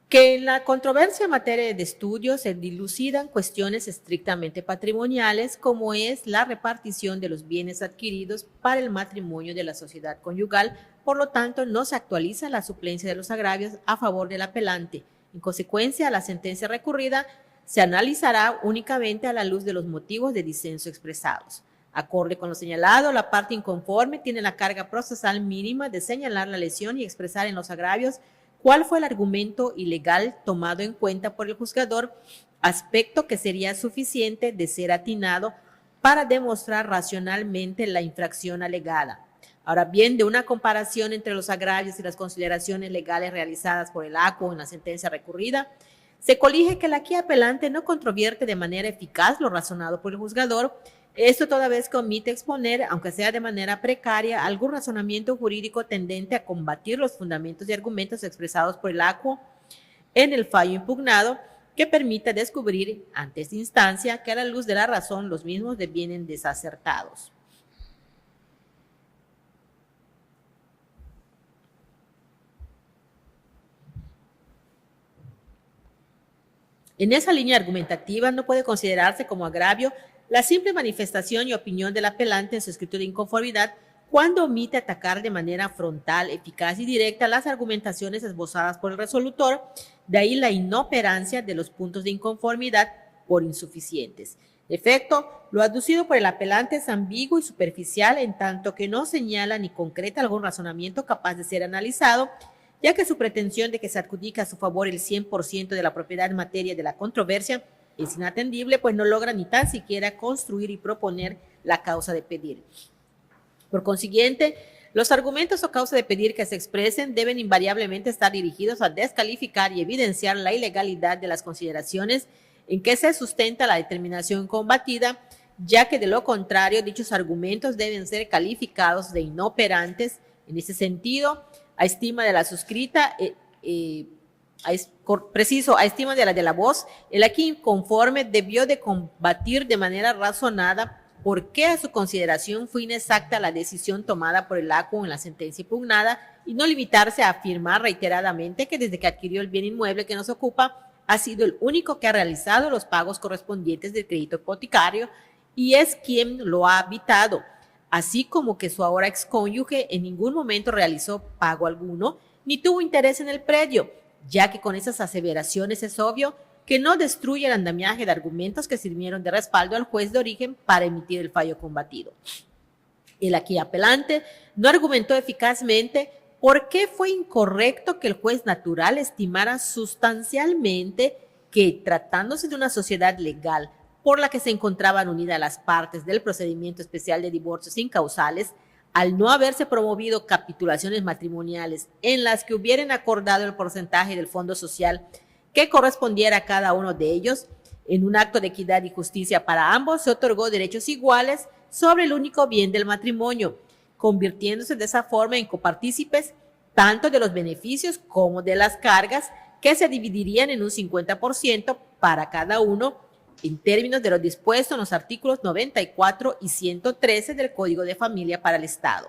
que en la controversia en materia de estudio se dilucidan cuestiones estrictamente patrimoniales, como es la repartición de los bienes adquiridos para el matrimonio de la sociedad conyugal. Por lo tanto, no se actualiza la suplencia de los agravios a favor del apelante. En consecuencia, la sentencia recurrida se analizará únicamente a la luz de los motivos de disenso expresados. Acorde con lo señalado, la parte inconforme tiene la carga procesal mínima de señalar la lesión y expresar en los agravios cuál fue el argumento ilegal tomado en cuenta por el juzgador, aspecto que sería suficiente de ser atinado para demostrar racionalmente la infracción alegada. Ahora bien, de una comparación entre los agravios y las consideraciones legales realizadas por el ACO en la sentencia recurrida, se colige que la aquí apelante no controvierte de manera eficaz lo razonado por el juzgador. Esto toda vez que omite exponer, aunque sea de manera precaria, algún razonamiento jurídico tendente a combatir los fundamentos y argumentos expresados por el ACO en el fallo impugnado, que permita descubrir ante esta instancia que a la luz de la razón los mismos devienen desacertados. En esa línea argumentativa no puede considerarse como agravio la simple manifestación y opinión del apelante en su escrito de inconformidad cuando omite atacar de manera frontal, eficaz y directa las argumentaciones esbozadas por el resolutor, de ahí la inoperancia de los puntos de inconformidad por insuficientes. En efecto, lo aducido por el apelante es ambiguo y superficial en tanto que no señala ni concreta algún razonamiento capaz de ser analizado, ya que su pretensión de que se adjudica a su favor el 100% de la propiedad en materia de la controversia es inatendible, pues no logra ni tan siquiera construir y proponer la causa de pedir. Por consiguiente, los argumentos o causa de pedir que se expresen deben invariablemente estar dirigidos a descalificar y evidenciar la ilegalidad de las consideraciones en que se sustenta la determinación combatida, ya que de lo contrario dichos argumentos deben ser calificados de inoperantes. En ese sentido, a estima de la suscrita, a estima de la voz, el aquí inconforme debió de combatir de manera razonada por qué a su consideración fue inexacta la decisión tomada por el ACO en la sentencia impugnada y no limitarse a afirmar reiteradamente que desde que adquirió el bien inmueble que nos ocupa ha sido el único que ha realizado los pagos correspondientes del crédito hipotecario y es quien lo ha habitado, así como que su ahora excónyuge en ningún momento realizó pago alguno ni tuvo interés en el predio, ya que con esas aseveraciones es obvio que no destruye el andamiaje de argumentos que sirvieron de respaldo al juez de origen para emitir el fallo combatido. El aquí apelante no argumentó eficazmente por qué fue incorrecto que el juez natural estimara sustancialmente que, tratándose de una sociedad legal por la que se encontraban unidas las partes del procedimiento especial de divorcios incausales, al no haberse promovido capitulaciones matrimoniales en las que hubieran acordado el porcentaje del fondo social que correspondiera a cada uno de ellos, en un acto de equidad y justicia para ambos se otorgó derechos iguales sobre el único bien del matrimonio, convirtiéndose de esa forma en copartícipes tanto de los beneficios como de las cargas, que se dividirían en un 50% para cada uno en términos de lo dispuesto en los artículos 94 y 113 del Código de Familia para el Estado.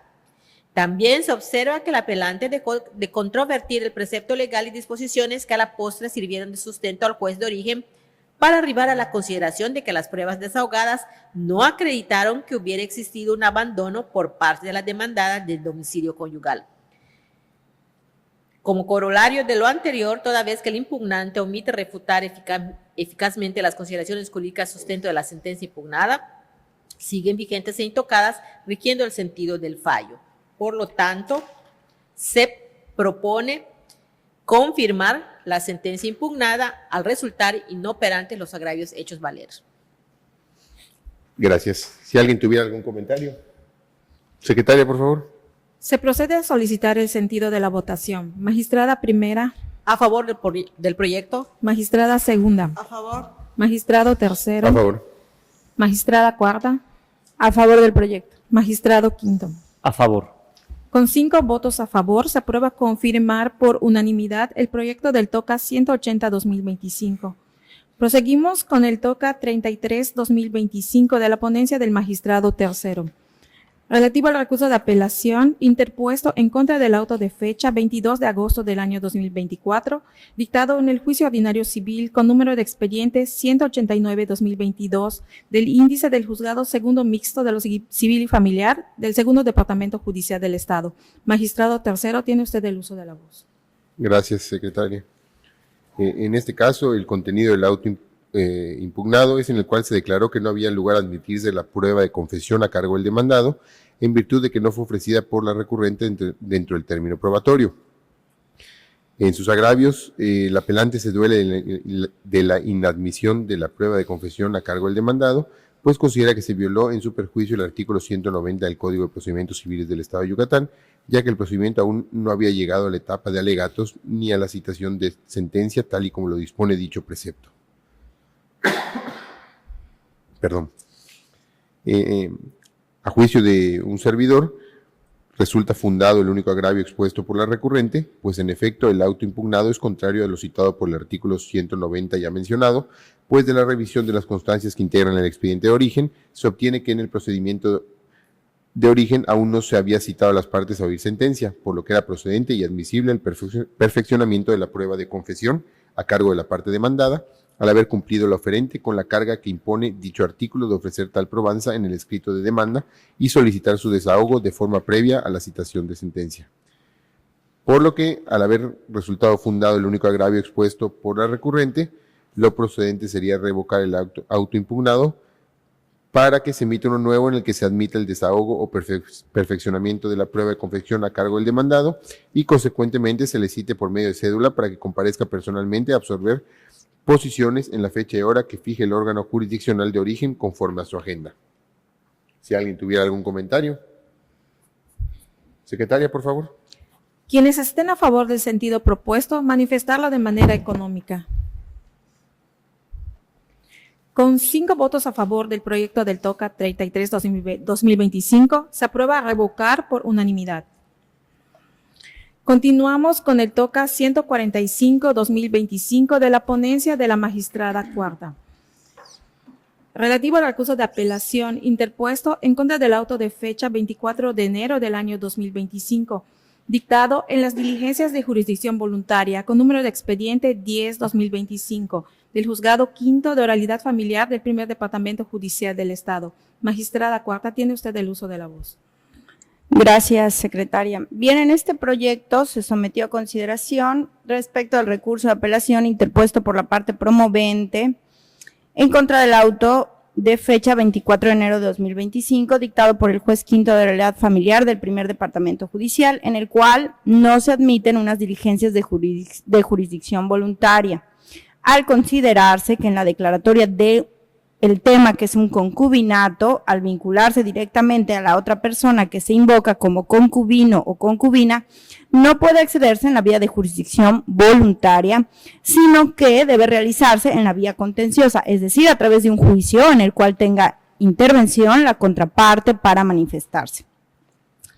También se observa que el apelante de controvertir el precepto legal y disposiciones que a la postre sirvieron de sustento al juez de origen para arribar a la consideración de que las pruebas desahogadas no acreditaron que hubiera existido un abandono por parte de la demandada del domicilio conyugal. Como corolario de lo anterior, toda vez que el impugnante omite refutar eficazmente las consideraciones jurídicas sustento de la sentencia impugnada, siguen vigentes e intocadas, rigiendo el sentido del fallo. Por lo tanto, se propone confirmar la sentencia impugnada al resultar inoperantes los agravios hechos valer. Gracias. Si alguien tuviera algún comentario. Secretaria, por favor. Se procede a solicitar el sentido de la votación. Magistrada primera. A favor del proyecto. Magistrada segunda. A favor. Magistrado tercero. A favor. Magistrada cuarta. A favor del proyecto. Magistrado quinto. A favor. Con 5 votos a favor, se aprueba confirmar por unanimidad el proyecto del TOCA 180-2025. Proseguimos con el TOCA 33-2025 de la ponencia del magistrado tercero, relativo al recurso de apelación interpuesto en contra del auto de fecha 22 de agosto del año 2024, dictado en el juicio ordinario civil con número de expediente 189-2022 del índice del juzgado segundo mixto de lo civil y familiar del segundo departamento judicial del Estado. Magistrado tercero, tiene usted el uso de la voz. Gracias, secretaria. En este caso, el contenido del auto impugnado es en el cual se declaró que no había lugar a admitirse la prueba de confesión a cargo del demandado, en virtud de que no fue ofrecida por la recurrente dentro del término probatorio. En sus agravios, el apelante se duele de la inadmisión de la prueba de confesión a cargo del demandado, pues considera que se violó en su perjuicio el artículo 190 del Código de Procedimientos Civiles del Estado de Yucatán, ya que el procedimiento aún no había llegado a la etapa de alegatos ni a la citación de sentencia, tal y como lo dispone dicho precepto. Perdón. A juicio de un servidor, resulta fundado el único agravio expuesto por la recurrente, pues en efecto el auto impugnado es contrario a lo citado por el artículo 190 ya mencionado, pues de la revisión de las constancias que integran el expediente de origen, se obtiene que en el procedimiento de origen aún no se había citado a las partes a oír sentencia, por lo que era procedente y admisible el perfeccionamiento de la prueba de confesión a cargo de la parte demandada, al haber cumplido la oferente con la carga que impone dicho artículo de ofrecer tal probanza en el escrito de demanda y solicitar su desahogo de forma previa a la citación de sentencia. Por lo que, al haber resultado fundado el único agravio expuesto por la recurrente, lo procedente sería revocar el auto impugnado para que se emita uno nuevo en el que se admita el desahogo o perfeccionamiento de la prueba de confesión a cargo del demandado y consecuentemente se le cite por medio de cédula para que comparezca personalmente a absorber posiciones en la fecha y hora que fije el órgano jurisdiccional de origen conforme a su agenda. Si alguien tuviera algún comentario. Secretaria, por favor. Quienes estén a favor del sentido propuesto, manifestarlo de manera económica. Con 5 votos a favor del proyecto del TOCA 33-2025, se aprueba revocar por unanimidad. Continuamos con el TOCA 145-2025 de la ponencia de la magistrada cuarta, relativo al recurso de apelación interpuesto en contra del auto de fecha 24 de enero del año 2025, dictado en las diligencias de jurisdicción voluntaria con número de expediente 10-2025 del Juzgado Quinto de Oralidad Familiar del Primer Departamento Judicial del Estado. Magistrada cuarta, tiene usted el uso de la voz. Gracias, secretaria. Bien, en este proyecto se sometió a consideración respecto al recurso de apelación interpuesto por la parte promovente en contra del auto de fecha 24 de enero de 2025, dictado por el juez quinto de realidad familiar del primer departamento judicial, en el cual no se admiten unas diligencias de jurisdicción voluntaria, al considerarse que en la declaratoria de el tema, que es un concubinato, al vincularse directamente a la otra persona que se invoca como concubino o concubina, no puede accederse en la vía de jurisdicción voluntaria, sino que debe realizarse en la vía contenciosa, es decir, a través de un juicio en el cual tenga intervención la contraparte para manifestarse.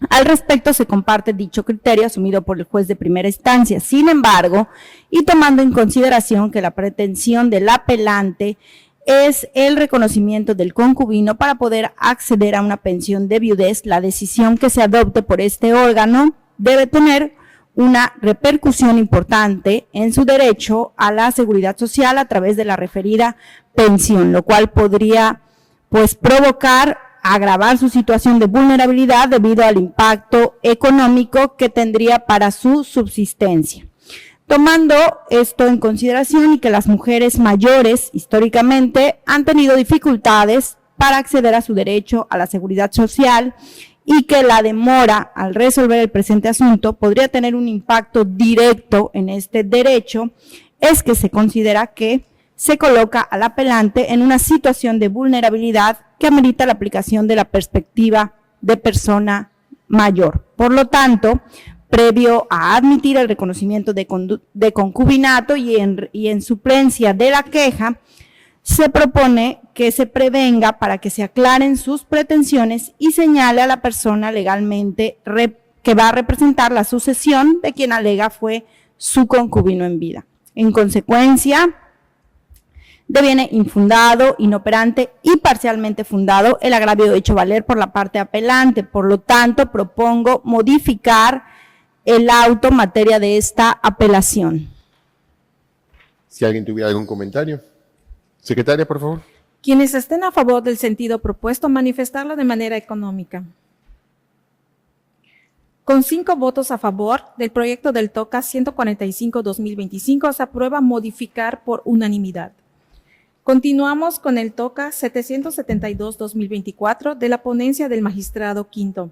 Al respecto, se comparte dicho criterio asumido por el juez de primera instancia. Sin embargo, y tomando en consideración que la pretensión del apelante es el reconocimiento del concubino para poder acceder a una pensión de viudez, la decisión que se adopte por este órgano debe tener una repercusión importante en su derecho a la seguridad social a través de la referida pensión, lo cual podría pues provocar agravar su situación de vulnerabilidad debido al impacto económico que tendría para su subsistencia. Tomando esto en consideración y que las mujeres mayores históricamente han tenido dificultades para acceder a su derecho a la seguridad social y que la demora al resolver el presente asunto podría tener un impacto directo en este derecho, es que se considera que se coloca al apelante en una situación de vulnerabilidad que amerita la aplicación de la perspectiva de persona mayor. Por lo tanto, previo a admitir el reconocimiento de concubinato y en suplencia de la queja, se propone que se prevenga para que se aclaren sus pretensiones y señale a la persona legalmente que va a representar la sucesión de quien alega fue su concubino en vida. En consecuencia, deviene infundado, inoperante y parcialmente fundado el agravio hecho valer por la parte apelante. Por lo tanto, propongo modificar el auto materia de esta apelación. Si alguien tuviera algún comentario. Secretaria, por favor. Quienes estén a favor del sentido propuesto, manifestarlo de manera económica. Con 5 votos a favor del proyecto del TOCA 145-2025 se aprueba modificar por unanimidad. Continuamos con el TOCA 772-2024 de la ponencia del magistrado quinto,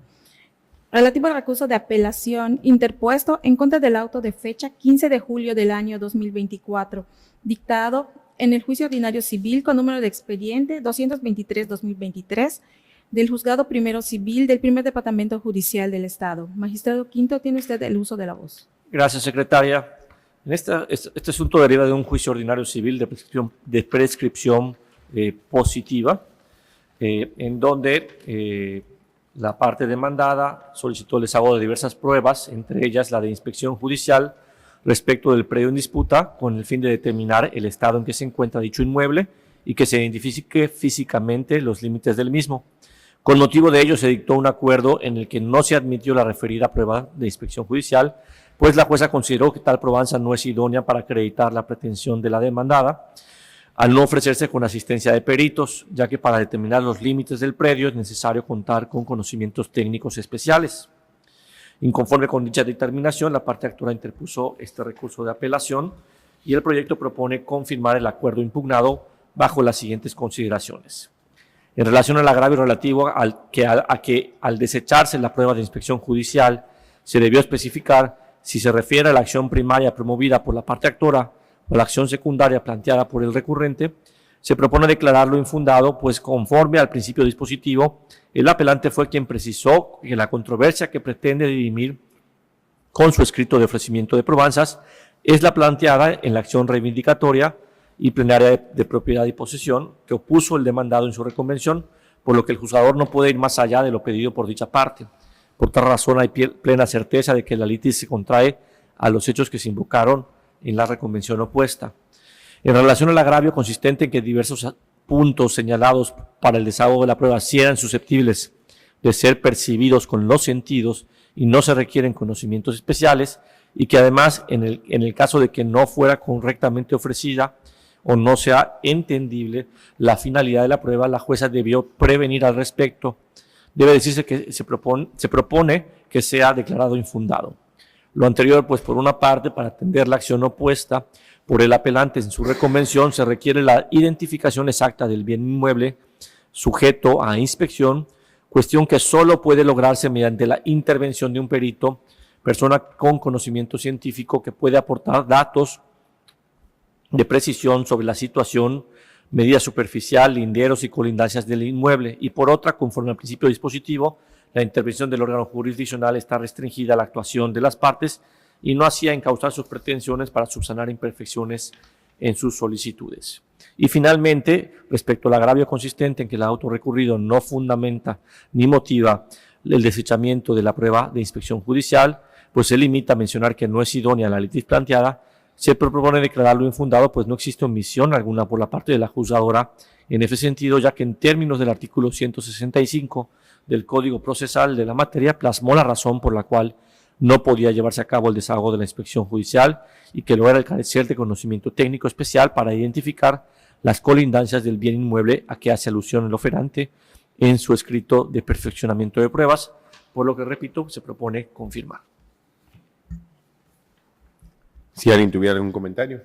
relativo al recurso de apelación interpuesto en contra del auto de fecha 15 de julio del año 2024, dictado en el juicio ordinario civil con número de expediente 223-2023 del juzgado primero civil del primer departamento judicial del Estado. Magistrado quinto, tiene usted el uso de la voz. Gracias, secretaria. Este asunto deriva de un juicio ordinario civil de prescripción positiva, en donde la parte demandada solicitó el desahogo de diversas pruebas, entre ellas la de inspección judicial respecto del predio en disputa, con el fin de determinar el estado en que se encuentra dicho inmueble y que se identifique físicamente los límites del mismo. Con motivo de ello se dictó un acuerdo en el que no se admitió la referida prueba de inspección judicial, pues la jueza consideró que tal probanza no es idónea para acreditar la pretensión de la demandada, al no ofrecerse con asistencia de peritos, ya que para determinar los límites del predio es necesario contar con conocimientos técnicos especiales. Inconforme con dicha determinación, la parte actora interpuso este recurso de apelación y el proyecto propone confirmar el acuerdo impugnado bajo las siguientes consideraciones. En relación al agravio relativo a que al desecharse la prueba de inspección judicial se debió especificar si se refiere a la acción primaria promovida por la parte actora o la acción secundaria planteada por el recurrente, se propone declararlo infundado, pues conforme al principio dispositivo, el apelante fue quien precisó que la controversia que pretende dirimir con su escrito de ofrecimiento de probanzas es la planteada en la acción reivindicatoria y plenaria de propiedad y posesión que opuso el demandado en su reconvención, por lo que el juzgador no puede ir más allá de lo pedido por dicha parte. Por tal razón hay plena certeza de que la litis se contrae a los hechos que se invocaron en la reconvención opuesta. En relación al agravio consistente en que diversos puntos señalados para el desahogo de la prueba sí eran susceptibles de ser percibidos con los sentidos y no se requieren conocimientos especiales, y que además en el caso de que no fuera correctamente ofrecida o no sea entendible la finalidad de la prueba, la jueza debió prevenir al respecto. Debe decirse que se propone que sea declarado infundado. Lo anterior, pues por una parte, para atender la acción opuesta, por el apelante en su reconvención, se requiere la identificación exacta del bien inmueble sujeto a inspección, cuestión que solo puede lograrse mediante la intervención de un perito, persona con conocimiento científico que puede aportar datos de precisión sobre la situación, medida superficial, linderos y colindancias del inmueble. Y por otra, conforme al principio dispositivo, la intervención del órgano jurisdiccional está restringida a la actuación de las partes y no hacía encauzar sus pretensiones para subsanar imperfecciones en sus solicitudes. Y finalmente, respecto al agravio consistente en que el auto recurrido no fundamenta ni motiva el desechamiento de la prueba de inspección judicial, pues se limita a mencionar que no es idónea la litis planteada, se propone declararlo infundado, pues no existe omisión alguna por la parte de la juzgadora en ese sentido, ya que en términos del artículo 165 del Código Procesal de la materia plasmó la razón por la cual no podía llevarse a cabo el desahogo de la inspección judicial y que lo era el carecer de conocimiento técnico especial para identificar las colindancias del bien inmueble a que hace alusión el oferante en su escrito de perfeccionamiento de pruebas, por lo que, repito, se propone confirmar. Si alguien tuviera algún comentario.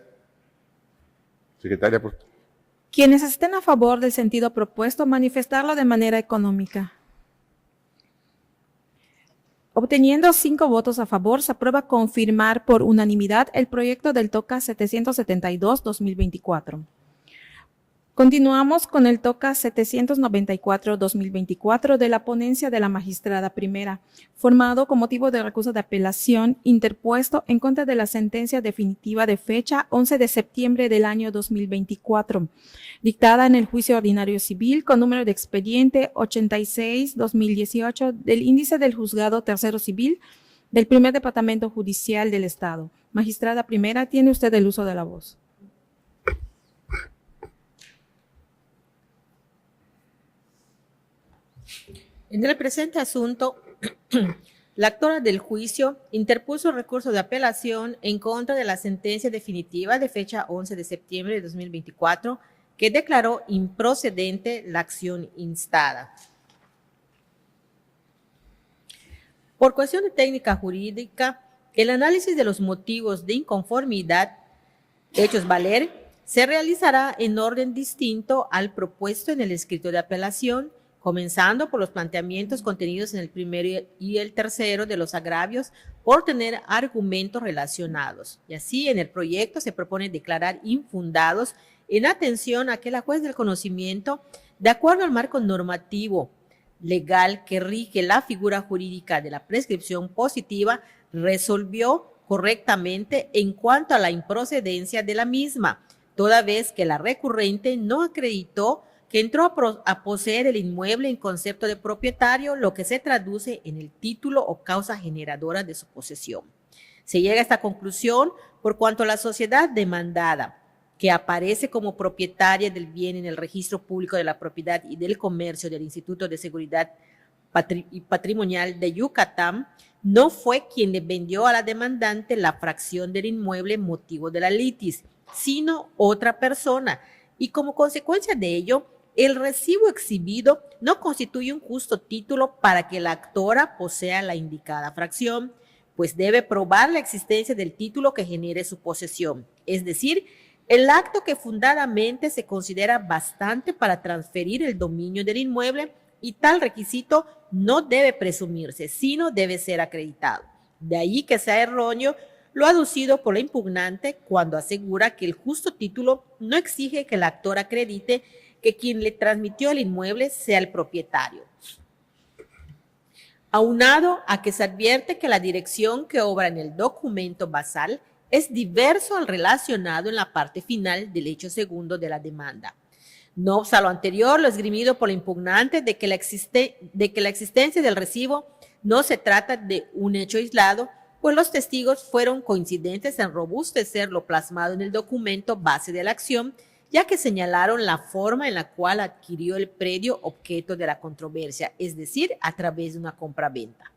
Secretaria, por favor. Quienes estén a favor del sentido propuesto, manifestarlo de manera económica. Obteniendo 5 votos a favor, se aprueba confirmar por unanimidad el proyecto del TOCA 772-2024. Continuamos con el TOCA 794-2024 de la ponencia de la magistrada primera, formado con motivo de recurso de apelación interpuesto en contra de la sentencia definitiva de fecha 11 de septiembre del año 2024, dictada en el juicio ordinario civil con número de expediente 86-2018 del índice del juzgado tercero civil del primer departamento judicial del Estado. Magistrada primera, tiene usted el uso de la voz. En el presente asunto, la actora del juicio interpuso recurso de apelación en contra de la sentencia definitiva de fecha 11 de septiembre de 2024, que declaró improcedente la acción instada. Por cuestión de técnica jurídica, el análisis de los motivos de inconformidad hechos valer se realizará en orden distinto al propuesto en el escrito de apelación, comenzando por los planteamientos contenidos en el primero y el tercero de los agravios por tener argumentos relacionados. Y así, en el proyecto se propone declarar infundados en atención a que la juez del conocimiento, de acuerdo al marco normativo legal que rige la figura jurídica de la prescripción positiva, resolvió correctamente en cuanto a la improcedencia de la misma, toda vez que la recurrente no acreditó que entró a poseer el inmueble en concepto de propietario, lo que se traduce en el título o causa generadora de su posesión. Se llega a esta conclusión por cuanto la sociedad demandada, que aparece como propietaria del bien en el registro público de la propiedad y del comercio del Instituto de Seguridad Patrimonial de Yucatán, no fue quien le vendió a la demandante la fracción del inmueble motivo de la litis, sino otra persona, y como consecuencia de ello, el recibo exhibido no constituye un justo título para que la actora posea la indicada fracción, pues debe probar la existencia del título que genere su posesión, es decir, el acto que fundadamente se considera bastante para transferir el dominio del inmueble, y tal requisito no debe presumirse, sino debe ser acreditado. De ahí que sea erróneo lo aducido por la impugnante cuando asegura que el justo título no exige que el actor acredite que quien le transmitió el inmueble sea el propietario. Aunado a que se advierte que la dirección que obra en el documento basal es diverso al relacionado en la parte final del hecho segundo de la demanda. No obstante lo anterior, lo esgrimido por la impugnante de que la existencia del recibo no se trata de un hecho aislado, pues los testigos fueron coincidentes en robustecer lo plasmado en el documento base de la acción, ya que señalaron la forma en la cual adquirió el predio objeto de la controversia, es decir, a través de una compraventa.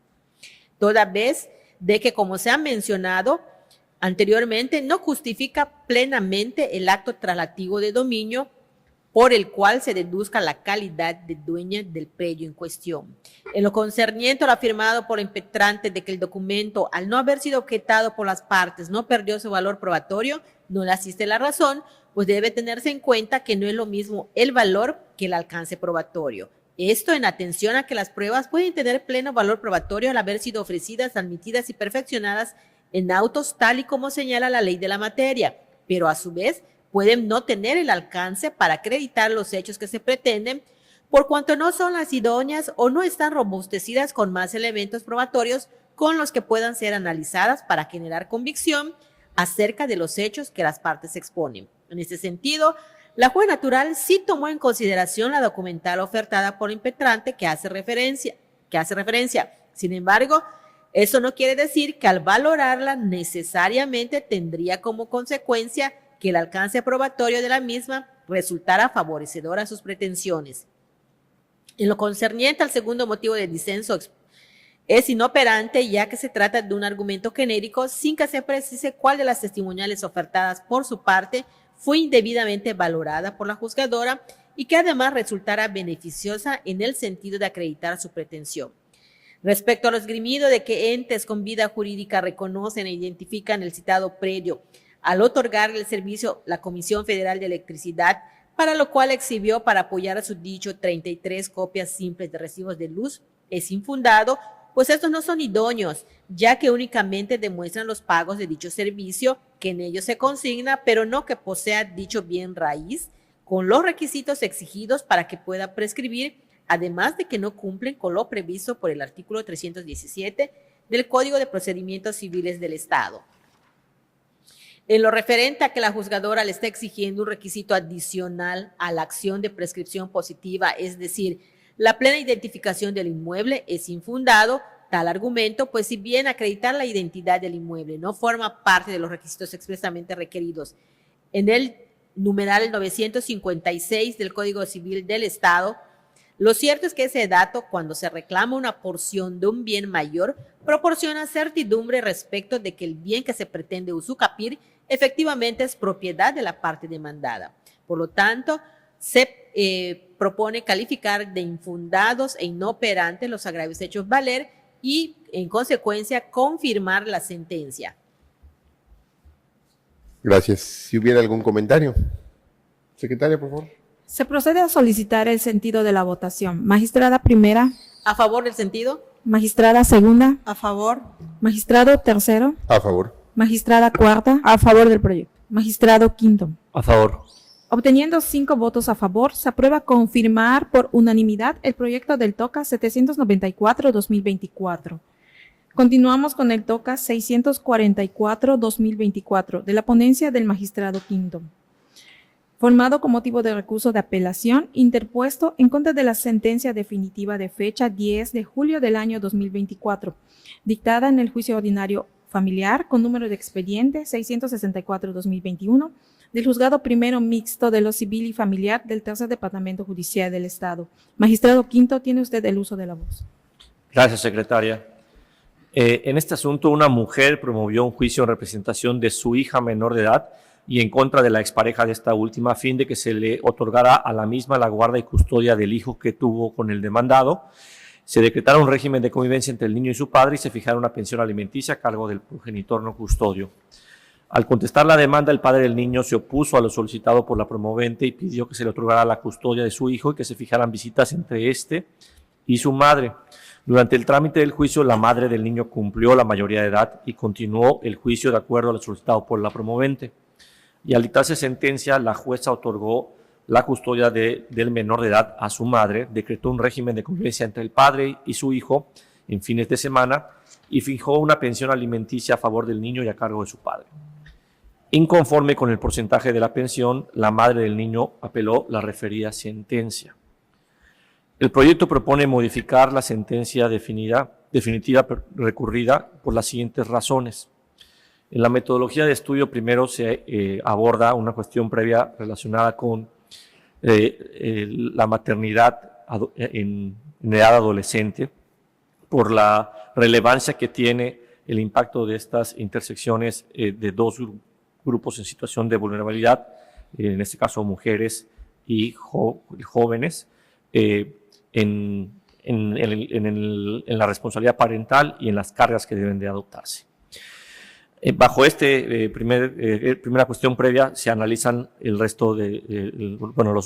Toda vez de que, como se ha mencionado anteriormente, no justifica plenamente el acto traslativo de dominio por el cual se deduzca la calidad de dueña del predio en cuestión. En lo concerniente a lo afirmado por la impetrante de que el documento, al no haber sido objetado por las partes, no perdió su valor probatorio, no le asiste la razón, pues debe tenerse en cuenta que no es lo mismo el valor que el alcance probatorio. Esto en atención a que las pruebas pueden tener pleno valor probatorio al haber sido ofrecidas, admitidas y perfeccionadas en autos tal y como señala la ley de la materia, pero a su vez pueden no tener el alcance para acreditar los hechos que se pretenden, por cuanto no son las idóneas o no están robustecidas con más elementos probatorios con los que puedan ser analizadas para generar convicción acerca de los hechos que las partes exponen. En este sentido, la juez natural sí tomó en consideración la documental ofertada por el impetrante que hace referencia. Sin embargo, eso no quiere decir que al valorarla necesariamente tendría como consecuencia que el alcance probatorio de la misma resultara favorecedor a sus pretensiones. En lo concerniente al segundo motivo de disenso, es inoperante ya que se trata de un argumento genérico sin que se precise cuál de las testimoniales ofertadas por su parte fue indebidamente valorada por la juzgadora y que además resultara beneficiosa en el sentido de acreditar su pretensión. Respecto a lo esgrimido de que entes con vida jurídica reconocen e identifican el citado predio al otorgarle el servicio la Comisión Federal de Electricidad, para lo cual exhibió para apoyar a su dicho 33 copias simples de recibos de luz, es infundado, pues estos no son idóneos, ya que únicamente demuestran los pagos de dicho servicio que en ellos se consigna, pero no que posea dicho bien raíz, con los requisitos exigidos para que pueda prescribir, además de que no cumplen con lo previsto por el artículo 317 del Código de Procedimientos Civiles del Estado. En lo referente a que la juzgadora le está exigiendo un requisito adicional a la acción de prescripción positiva, es decir, la plena identificación del inmueble, es infundado tal argumento, pues si bien acreditar la identidad del inmueble no forma parte de los requisitos expresamente requeridos en el numeral 956 del Código Civil del Estado, lo cierto es que ese dato, cuando se reclama una porción de un bien mayor, proporciona certidumbre respecto de que el bien que se pretende usucapir efectivamente es propiedad de la parte demandada. Por lo tanto, se propone calificar de infundados e inoperantes los agravios hechos valer y, en consecuencia, confirmar la sentencia. Gracias. Si hubiera algún comentario. Secretaria, por favor. Se procede a solicitar el sentido de la votación. Magistrada primera. ¿A favor del sentido? Magistrada segunda. A favor. Magistrado tercero. A favor. Magistrada cuarta. A favor del proyecto. Magistrado quinto. A favor. Obteniendo 5 votos a favor, se aprueba confirmar por unanimidad el proyecto del TOCA 794-2024. Continuamos con el TOCA 644-2024 de la ponencia del magistrado quinto, formado con motivo de recurso de apelación interpuesto en contra de la sentencia definitiva de fecha 10 de julio del año 2024, dictada en el juicio ordinario familiar con número de expediente 664-2021 del Juzgado Primero Mixto de lo Civil y Familiar del Tercer Departamento Judicial del Estado. Magistrado quinto, tiene usted el uso de la voz. Gracias, secretaria. En este asunto, una mujer promovió un juicio en representación de su hija menor de edad y en contra de la expareja de esta última, a fin de que se le otorgara a la misma la guarda y custodia del hijo que tuvo con el demandado. Se decretara un régimen de convivencia entre el niño y su padre y se fijara una pensión alimenticia a cargo del progenitor no custodio. Al contestar la demanda, el padre del niño se opuso a lo solicitado por la promovente y pidió que se le otorgara la custodia de su hijo y que se fijaran visitas entre este y su madre. Durante el trámite del juicio, la madre del niño cumplió la mayoría de edad y continuó el juicio de acuerdo a lo solicitado por la promovente. Y al dictarse sentencia, la jueza otorgó la custodia del menor de edad a su madre, decretó un régimen de convivencia entre el padre y su hijo en fines de semana y fijó una pensión alimenticia a favor del niño y a cargo de su padre. Inconforme con el porcentaje de la pensión, la madre del niño apeló la referida sentencia. El proyecto propone modificar la sentencia definitiva recurrida por las siguientes razones. En la metodología de estudio primero se aborda una cuestión previa relacionada con la maternidad en edad adolescente, por la relevancia que tiene el impacto de estas intersecciones de dos grupos en situación de vulnerabilidad, en este caso mujeres y jóvenes, en la responsabilidad parental y en las cargas que deben de adoptarse. Bajo primera cuestión previa se analizan el resto de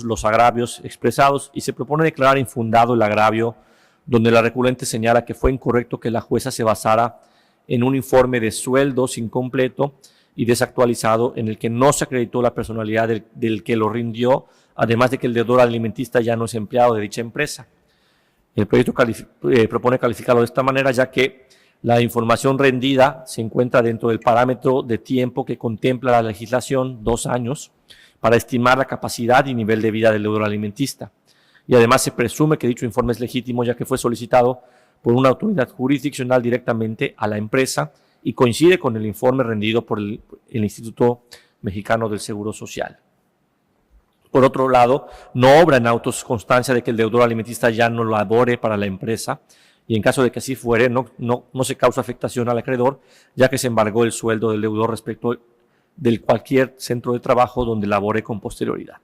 los agravios expresados y se propone declarar infundado el agravio donde la recurrente señala que fue incorrecto que la jueza se basara en un informe de sueldos incompleto y desactualizado en el que no se acreditó la personalidad del que lo rindió, además de que el deudor alimentista ya no es empleado de dicha empresa. El proyecto propone calificarlo de esta manera, ya que la información rendida se encuentra dentro del parámetro de tiempo que contempla la legislación, 2 años, para estimar la capacidad y nivel de vida del deudor alimentista. Y además se presume que dicho informe es legítimo, ya que fue solicitado por una autoridad jurisdiccional directamente a la empresa y coincide con el informe rendido por el Instituto Mexicano del Seguro Social. Por otro lado, no obra en autos constancia de que el deudor alimentista ya no labore para la empresa, y en caso de que así fuere, no se causa afectación al acreedor, ya que se embargó el sueldo del deudor respecto de cualquier centro de trabajo donde labore con posterioridad.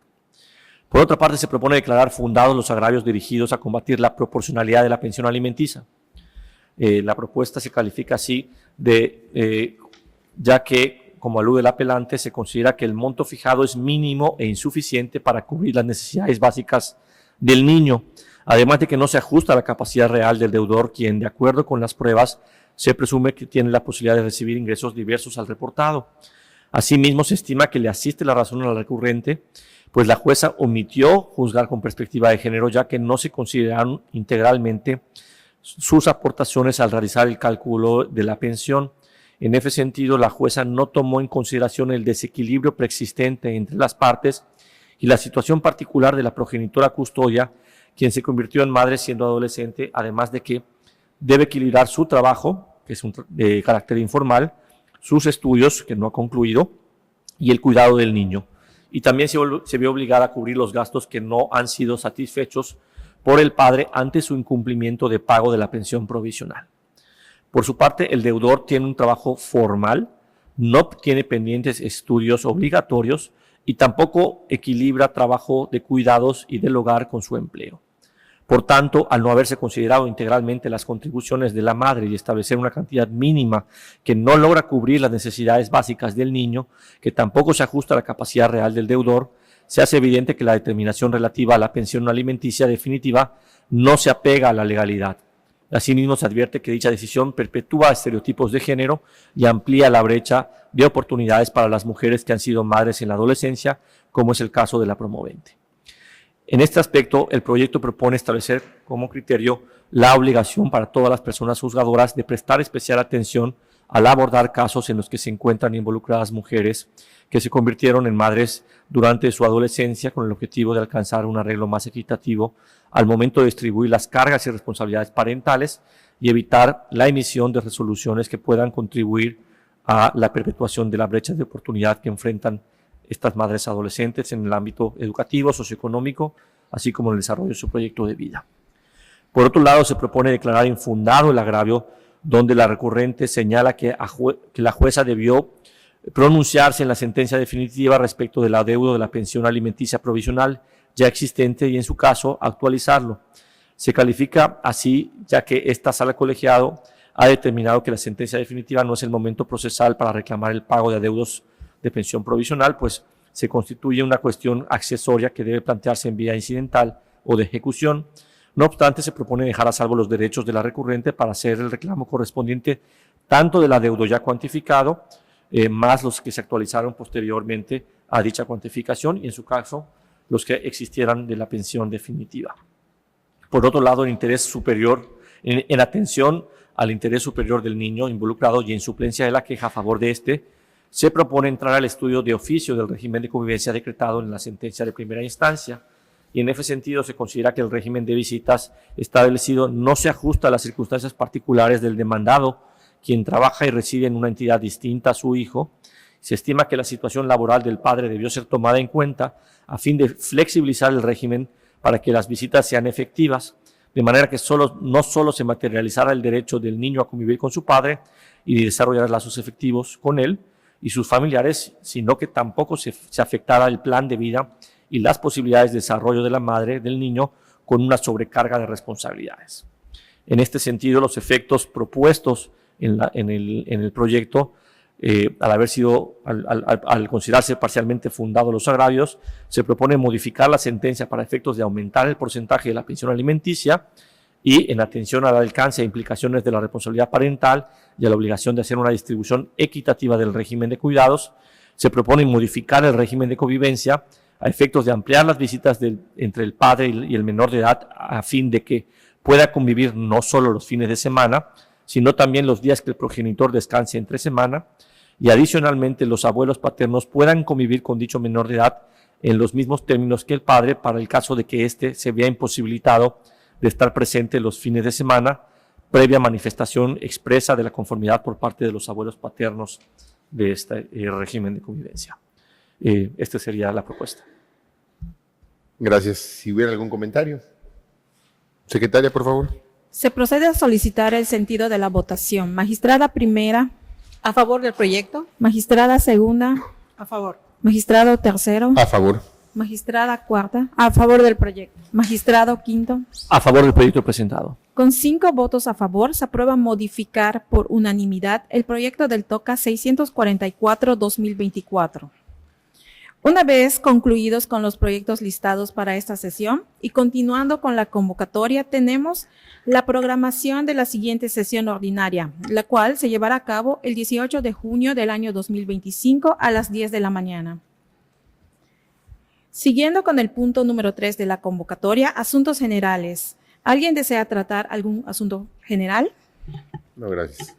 Por otra parte, se propone declarar fundados los agravios dirigidos a combatir la proporcionalidad de la pensión alimenticia. La propuesta se califica así ya que, como alude el apelante, se considera que el monto fijado es mínimo e insuficiente para cubrir las necesidades básicas del niño, además de que no se ajusta a la capacidad real del deudor, quien, de acuerdo con las pruebas, se presume que tiene la posibilidad de recibir ingresos diversos al reportado. Asimismo, se estima que le asiste la razón al recurrente, pues la jueza omitió juzgar con perspectiva de género, ya que no se consideraron integralmente sus aportaciones al realizar el cálculo de la pensión. En ese sentido, la jueza no tomó en consideración el desequilibrio preexistente entre las partes y la situación particular de la progenitora custodia, quien se convirtió en madre siendo adolescente, además de que debe equilibrar su trabajo, que es de carácter informal, sus estudios, que no ha concluido, y el cuidado del niño. Y también se vio obligada a cubrir los gastos que no han sido satisfechos por el padre ante su incumplimiento de pago de la pensión provisional. Por su parte, el deudor tiene un trabajo formal, no tiene pendientes estudios obligatorios y tampoco equilibra trabajo de cuidados y del hogar con su empleo. Por tanto, al no haberse considerado integralmente las contribuciones de la madre y establecer una cantidad mínima que no logra cubrir las necesidades básicas del niño, que tampoco se ajusta a la capacidad real del deudor, se hace evidente que la determinación relativa a la pensión alimenticia definitiva no se apega a la legalidad. Asimismo, se advierte que dicha decisión perpetúa estereotipos de género y amplía la brecha de oportunidades para las mujeres que han sido madres en la adolescencia, como es el caso de la promovente. En este aspecto, el proyecto propone establecer como criterio la obligación para todas las personas juzgadoras de prestar especial atención al abordar casos en los que se encuentran involucradas mujeres que se convirtieron en madres durante su adolescencia con el objetivo de alcanzar un arreglo más equitativo al momento de distribuir las cargas y responsabilidades parentales y evitar la emisión de resoluciones que puedan contribuir a la perpetuación de la brecha de oportunidad que enfrentan estas madres adolescentes en el ámbito educativo, socioeconómico, así como en el desarrollo de su proyecto de vida. Por otro lado, se propone declarar infundado el agravio donde la recurrente señala que la jueza debió pronunciarse en la sentencia definitiva respecto del adeudo de la pensión alimenticia provisional ya existente y, en su caso, actualizarlo. Se califica así ya que esta sala colegiado ha determinado que la sentencia definitiva no es el momento procesal para reclamar el pago de adeudos de pensión provisional, pues se constituye una cuestión accesoria que debe plantearse en vía incidental o de ejecución. No obstante, se propone dejar a salvo los derechos de la recurrente para hacer el reclamo correspondiente tanto del adeudo ya cuantificado, más los que se actualizaron posteriormente a dicha cuantificación y, en su caso, los que existieran de la pensión definitiva. Por otro lado, en atención al interés superior del niño involucrado y en suplencia de la queja a favor de este, se propone entrar al estudio de oficio del régimen de convivencia decretado en la sentencia de primera instancia, y en ese sentido se considera que el régimen de visitas establecido no se ajusta a las circunstancias particulares del demandado, quien trabaja y reside en una entidad distinta a su hijo. Se estima que la situación laboral del padre debió ser tomada en cuenta a fin de flexibilizar el régimen para que las visitas sean efectivas, de manera que no solo se materializara el derecho del niño a convivir con su padre y desarrollar lazos efectivos con él y sus familiares, sino que tampoco se afectara el plan de vida y las posibilidades de desarrollo de la madre del niño con una sobrecarga de responsabilidades. En este sentido, los efectos propuestos en el proyecto al considerarse parcialmente fundados los agravios, se propone modificar la sentencia para efectos de aumentar el porcentaje de la pensión alimenticia y, en atención al alcance e implicaciones de la responsabilidad parental y a la obligación de hacer una distribución equitativa del régimen de cuidados, se propone modificar el régimen de convivencia a efectos de ampliar las visitas entre el padre y el menor de edad a fin de que pueda convivir no solo los fines de semana, sino también los días que el progenitor descanse entre semana, y adicionalmente los abuelos paternos puedan convivir con dicho menor de edad en los mismos términos que el padre para el caso de que éste se vea imposibilitado de estar presente los fines de semana, previa manifestación expresa de la conformidad por parte de los abuelos paternos de este régimen de convivencia. Esta sería la propuesta. Gracias. Si hubiera algún comentario. Secretaria, por favor. Se procede a solicitar el sentido de la votación. Magistrada primera, A favor del proyecto. magistrada segunda, A favor. magistrado tercero, A favor. magistrada cuarta, A favor del proyecto. magistrado quinto. A favor del proyecto presentado. Con 5 votos a favor, se aprueba modificar por unanimidad el proyecto del TOCA 644-2024. Una vez concluidos con los proyectos listados para esta sesión y continuando con la convocatoria, tenemos la programación de la siguiente sesión ordinaria, la cual se llevará a cabo el 18 de junio del año 2025 a las 10 de la mañana. Siguiendo con el punto número 3 de la convocatoria, asuntos generales. ¿Alguien desea tratar algún asunto general? No, gracias.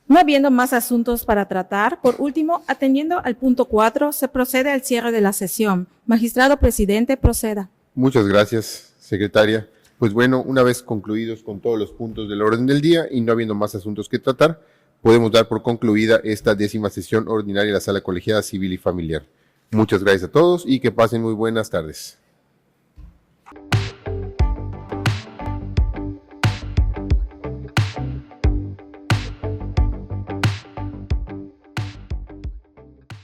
No habiendo más asuntos para tratar, por último, atendiendo al punto 4, se procede al cierre de la sesión. Magistrado presidente, proceda. Muchas gracias, secretaria. Pues bueno, una vez concluidos con todos los puntos del orden del día y no habiendo más asuntos que tratar, podemos dar por concluida esta 10ª sesión ordinaria de la Sala Colegiada Civil y Familiar. Muchas gracias a todos y que pasen muy buenas tardes.